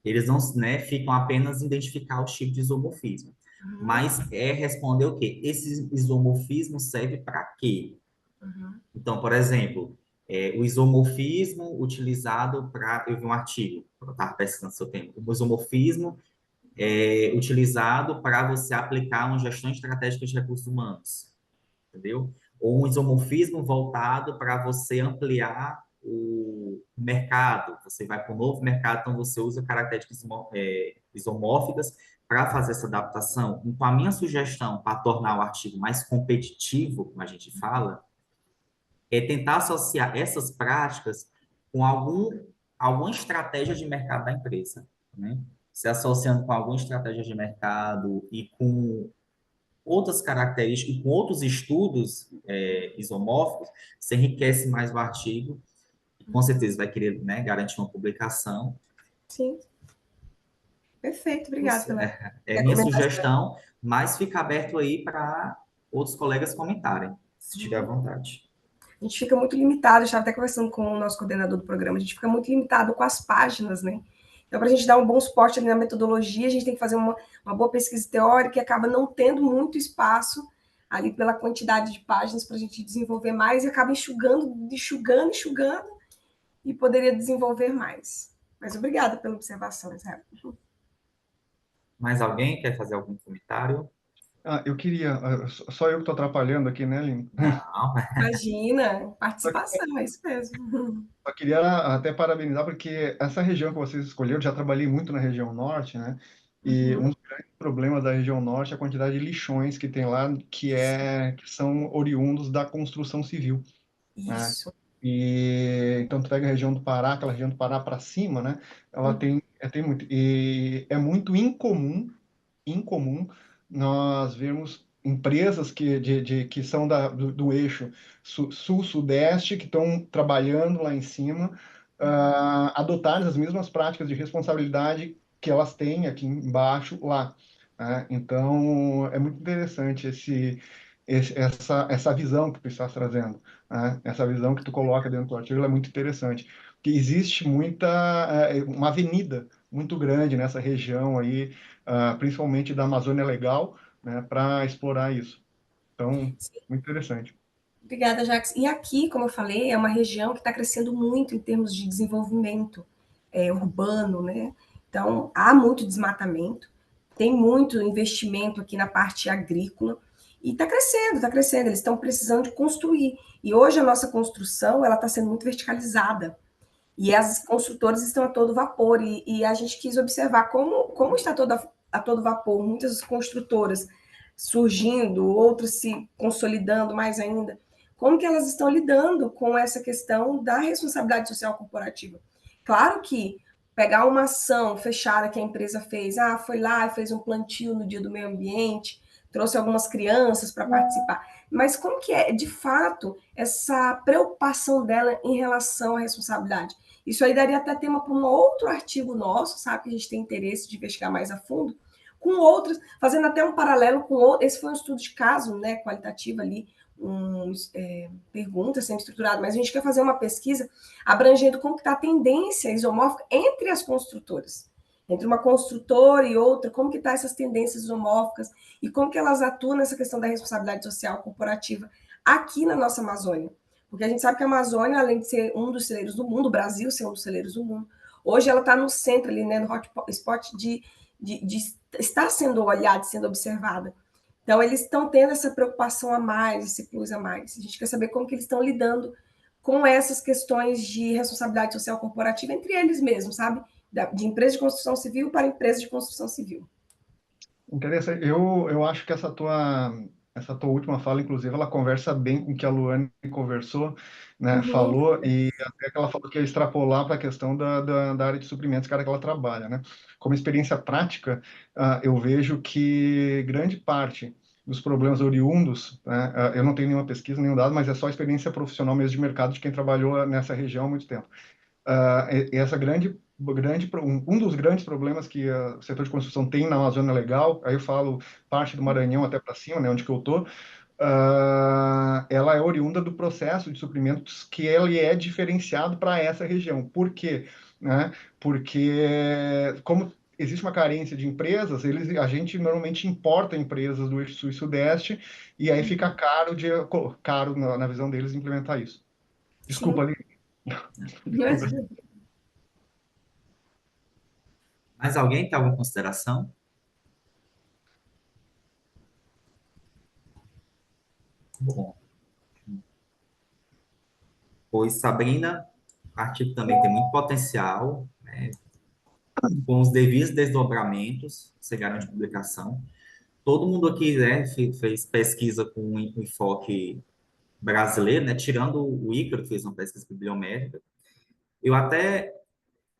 eles não, né, ficam apenas em identificar os tipos de isomorfismo.
Uhum,
Mas é responder o quê? Esse isomorfismo serve para quê?
uhum,
Então, por exemplo, o isomorfismo utilizado para... Eu vi um artigo, eu estava pesquisando seu tema. O isomorfismo utilizado para você aplicar uma gestão estratégica de recursos humanos, entendeu? Ou um isomorfismo voltado para você ampliar o mercado. Você vai para um novo mercado, então você usa características isomórficas para fazer essa adaptação. Então, a minha sugestão para tornar o artigo mais competitivo, como a gente fala, é tentar associar essas práticas com alguma estratégia de mercado da empresa, né? Se associando com alguma estratégia de mercado e com outras características, e com outros estudos isomórficos, você enriquece mais o artigo e com certeza vai querer, né, garantir uma publicação.
sim, perfeito, obrigada
Isso
pela
é minha
recomendação.
sugestão, mas fica aberto aí para outros colegas comentarem, se tiver à vontade.
A gente fica muito limitado, eu estava até conversando com o nosso coordenador do programa, a gente fica muito limitado com as páginas, né? Então, para a gente dar um bom suporte ali na metodologia, a gente tem que fazer uma boa pesquisa teórica e acaba não tendo muito espaço ali pela quantidade de páginas para a gente desenvolver mais e acaba enxugando e poderia desenvolver mais. Mas obrigada pela observação, Israel.
Mais alguém quer fazer algum comentário?
Eu queria, só eu que estou atrapalhando aqui, né, Aline?
Não.
Imagina,
Só que-
participação, é isso mesmo.
Só queria até parabenizar, porque essa região que vocês escolheram, já trabalhei muito na região norte, né? E um
Uhum,
dos grandes problemas da região norte é a quantidade de lixões que tem lá, que são oriundos da construção civil, né?
isso.
E então tu pega a região do Pará, aquela região do Pará para cima, né? Ela
Uhum,
tem muito, e é muito incomum nós vermos empresas que são do eixo sul-sudeste, que estão trabalhando lá em cima, adotarem as mesmas práticas de responsabilidade que elas têm aqui embaixo lá, né? Então, é muito interessante essa visão que tu estás trazendo, né? Essa visão que tu coloca dentro do artigo, ela é muito interessante, porque existe uma avenida muito grande nessa região aí, principalmente da Amazônia Legal, né, para explorar isso. Então, muito interessante.
obrigada, Jax. E aqui, como eu falei, é uma região que está crescendo muito em termos de desenvolvimento urbano, né? Então, há muito desmatamento, tem muito investimento aqui na parte agrícola, e está crescendo, está crescendo. Eles estão precisando de construir. E hoje a nossa construção ela está sendo muito verticalizada. E as construtoras estão a todo vapor. E a gente quis observar como está a todo vapor. Muitas construtoras surgindo, outras se consolidando mais ainda. Como que elas estão lidando com essa questão da responsabilidade social corporativa? Claro que pegar uma ação fechada que a empresa fez, foi lá e fez um plantio no dia do meio ambiente, trouxe algumas crianças para participar. Mas como que é, de fato, essa preocupação dela em relação à responsabilidade? Isso aí daria até tema para um outro artigo nosso, sabe? Que a gente tem interesse de investigar mais a fundo, com outros, fazendo até um paralelo com outro. Esse foi um estudo de caso, né, qualitativo ali, perguntas sempre estruturado, mas a gente quer fazer uma pesquisa abrangendo como está a tendência isomórfica entre as construtoras. Entre uma construtora e outra, como que está essas tendências isomórficas e como que elas atuam nessa questão da responsabilidade social corporativa aqui na nossa Amazônia. Porque a gente sabe que a Amazônia, além de ser um dos celeiros do mundo, o Brasil ser um dos celeiros do mundo, hoje ela está no centro ali, né, no hotspot de estar sendo olhada, sendo observada. Então, eles estão tendo essa preocupação a mais, esse plus a mais. A gente quer saber como que eles estão lidando com essas questões de responsabilidade social corporativa entre eles mesmos, sabe? de empresa de construção civil para empresa de construção civil.
Interessante. Eu acho que essa tua última fala, inclusive, ela conversa bem com o que a Luane conversou, né,
Uhum.
falou, e até que ela falou que ia extrapolar para a questão da área de suprimentos, que era que ela trabalha, né? Como experiência prática, eu vejo que grande parte dos problemas oriundos, né, eu não tenho nenhuma pesquisa, nenhum dado, mas é só experiência profissional mesmo de mercado de quem trabalhou nessa região há muito tempo. Essa um dos grandes problemas que o setor de construção tem na Amazônia Legal, aí eu falo parte do Maranhão até para cima, né, onde que eu tô, ela é oriunda do processo de suprimentos que ele é diferenciado para essa região. Por quê? Né? Porque como existe uma carência de empresas, a gente normalmente importa empresas do eixo sul e sudeste e aí fica caro na visão deles implementar isso. Desculpa,
Sim.
ali.
Mais alguém tem alguma consideração? Bom, pois Sabrina, o artigo também tem muito potencial, né? Com os devidos desdobramentos, você garante publicação. Todo mundo aqui, né, fez pesquisa com um enfoque brasileiro, né? Tirando o Ícaro, que fez uma pesquisa bibliométrica. Eu até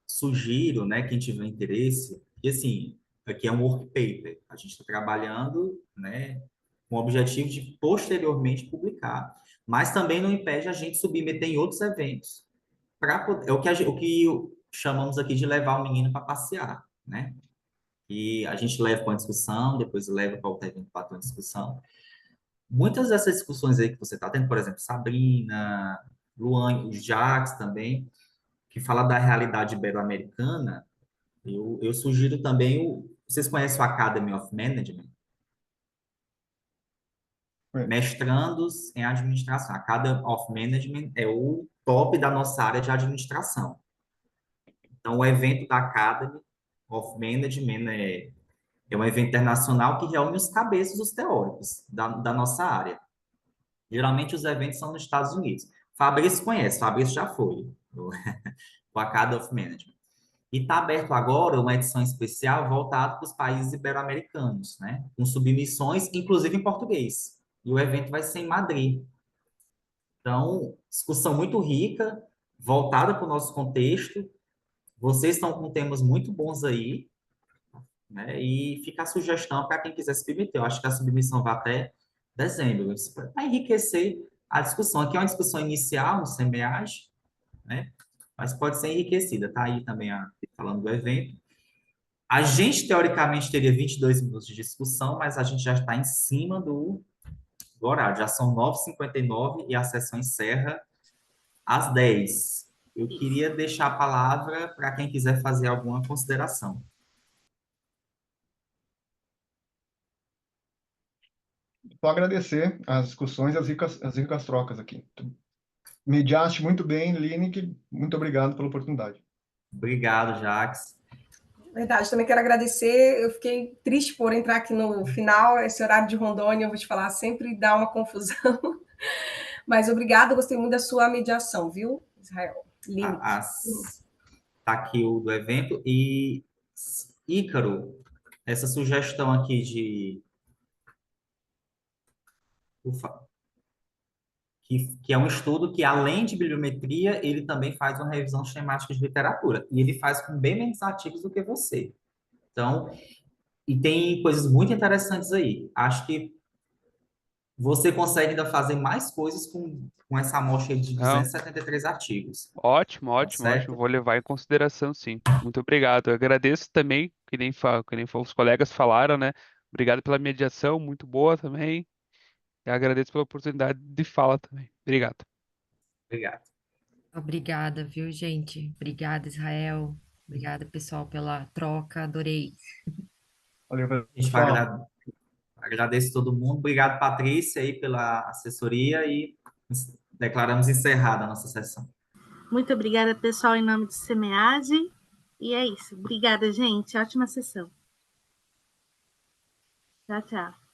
sugiro, né, quem tiver interesse, que assim, aqui é um work paper, a gente está trabalhando, né, com o objetivo de posteriormente publicar, mas também não impede a gente submeter em outros eventos, é o que chamamos aqui de levar o menino para passear, né? E a gente leva para uma discussão, depois leva para outro evento para uma discussão. Muitas dessas discussões aí que você está tendo, por exemplo, Sabrina, Luan, os Jacques também, que fala da realidade ibero-americana, eu sugiro também vocês conhecem o Academy of Management? Mestrandos em administração. A Academy of Management é o top da nossa área de administração. Então, o evento da Academy of Management é um evento internacional que reúne os cabeças, os teóricos da nossa área. Geralmente, os eventos são nos Estados Unidos. Fabrício conhece, Fabrício já foi, o Academy of Management. E está aberto agora uma edição especial voltada para os países ibero-americanos, né? Com submissões, inclusive em português. E o evento vai ser em Madrid. Então, discussão muito rica, voltada para o nosso contexto. Vocês estão com temas muito bons aí, né? E fica a sugestão para quem quiser se submeter. Eu acho que a submissão vai até dezembro, para enriquecer a discussão. Aqui é uma discussão inicial, no semeagem, né? Mas pode ser enriquecida. Está aí também falando do evento. A gente, teoricamente, teria 22 minutos de discussão, mas a gente já está em cima do horário. Já são 9h59 e a sessão encerra às 10. Eu queria deixar a palavra para quem quiser fazer alguma consideração.
Só agradecer as discussões e as ricas trocas aqui. Mediaste muito bem, Lineker. Muito obrigado pela oportunidade.
Obrigado, Jacques.
Verdade, também quero agradecer. Eu fiquei triste por entrar aqui no final. Esse horário de Rondônia, eu vou te falar, sempre dá uma confusão. Mas obrigado, gostei muito da sua mediação, viu, Israel?
Está aqui o do evento. E, Ícaro, essa sugestão aqui de... Que é um estudo que, além de bibliometria, ele também faz uma revisão sistemática de literatura. E ele faz com bem menos artigos do que você. Então, e tem coisas muito interessantes aí. Acho que você consegue ainda fazer mais coisas com essa amostra de
Não,
273 artigos.
ótimo,
Tá
ótimo, ótimo.
certo?
Vou levar em consideração, sim. Muito obrigado. Eu agradeço também, que nem os colegas falaram, né? Obrigado pela mediação, muito boa também. E agradeço pela oportunidade de fala também. Obrigado.
Obrigado.
Obrigada, viu, gente? Obrigada, Israel. Obrigada, pessoal, pela troca. Adorei.
Valeu,
Gente,
pessoal.
agradeço todo mundo. Obrigado, Patrícia, aí pela assessoria e declaramos encerrada a nossa sessão.
Muito obrigada, pessoal, em nome do SEMEAD. E é isso. Obrigada, gente. Ótima sessão. Tchau, tchau.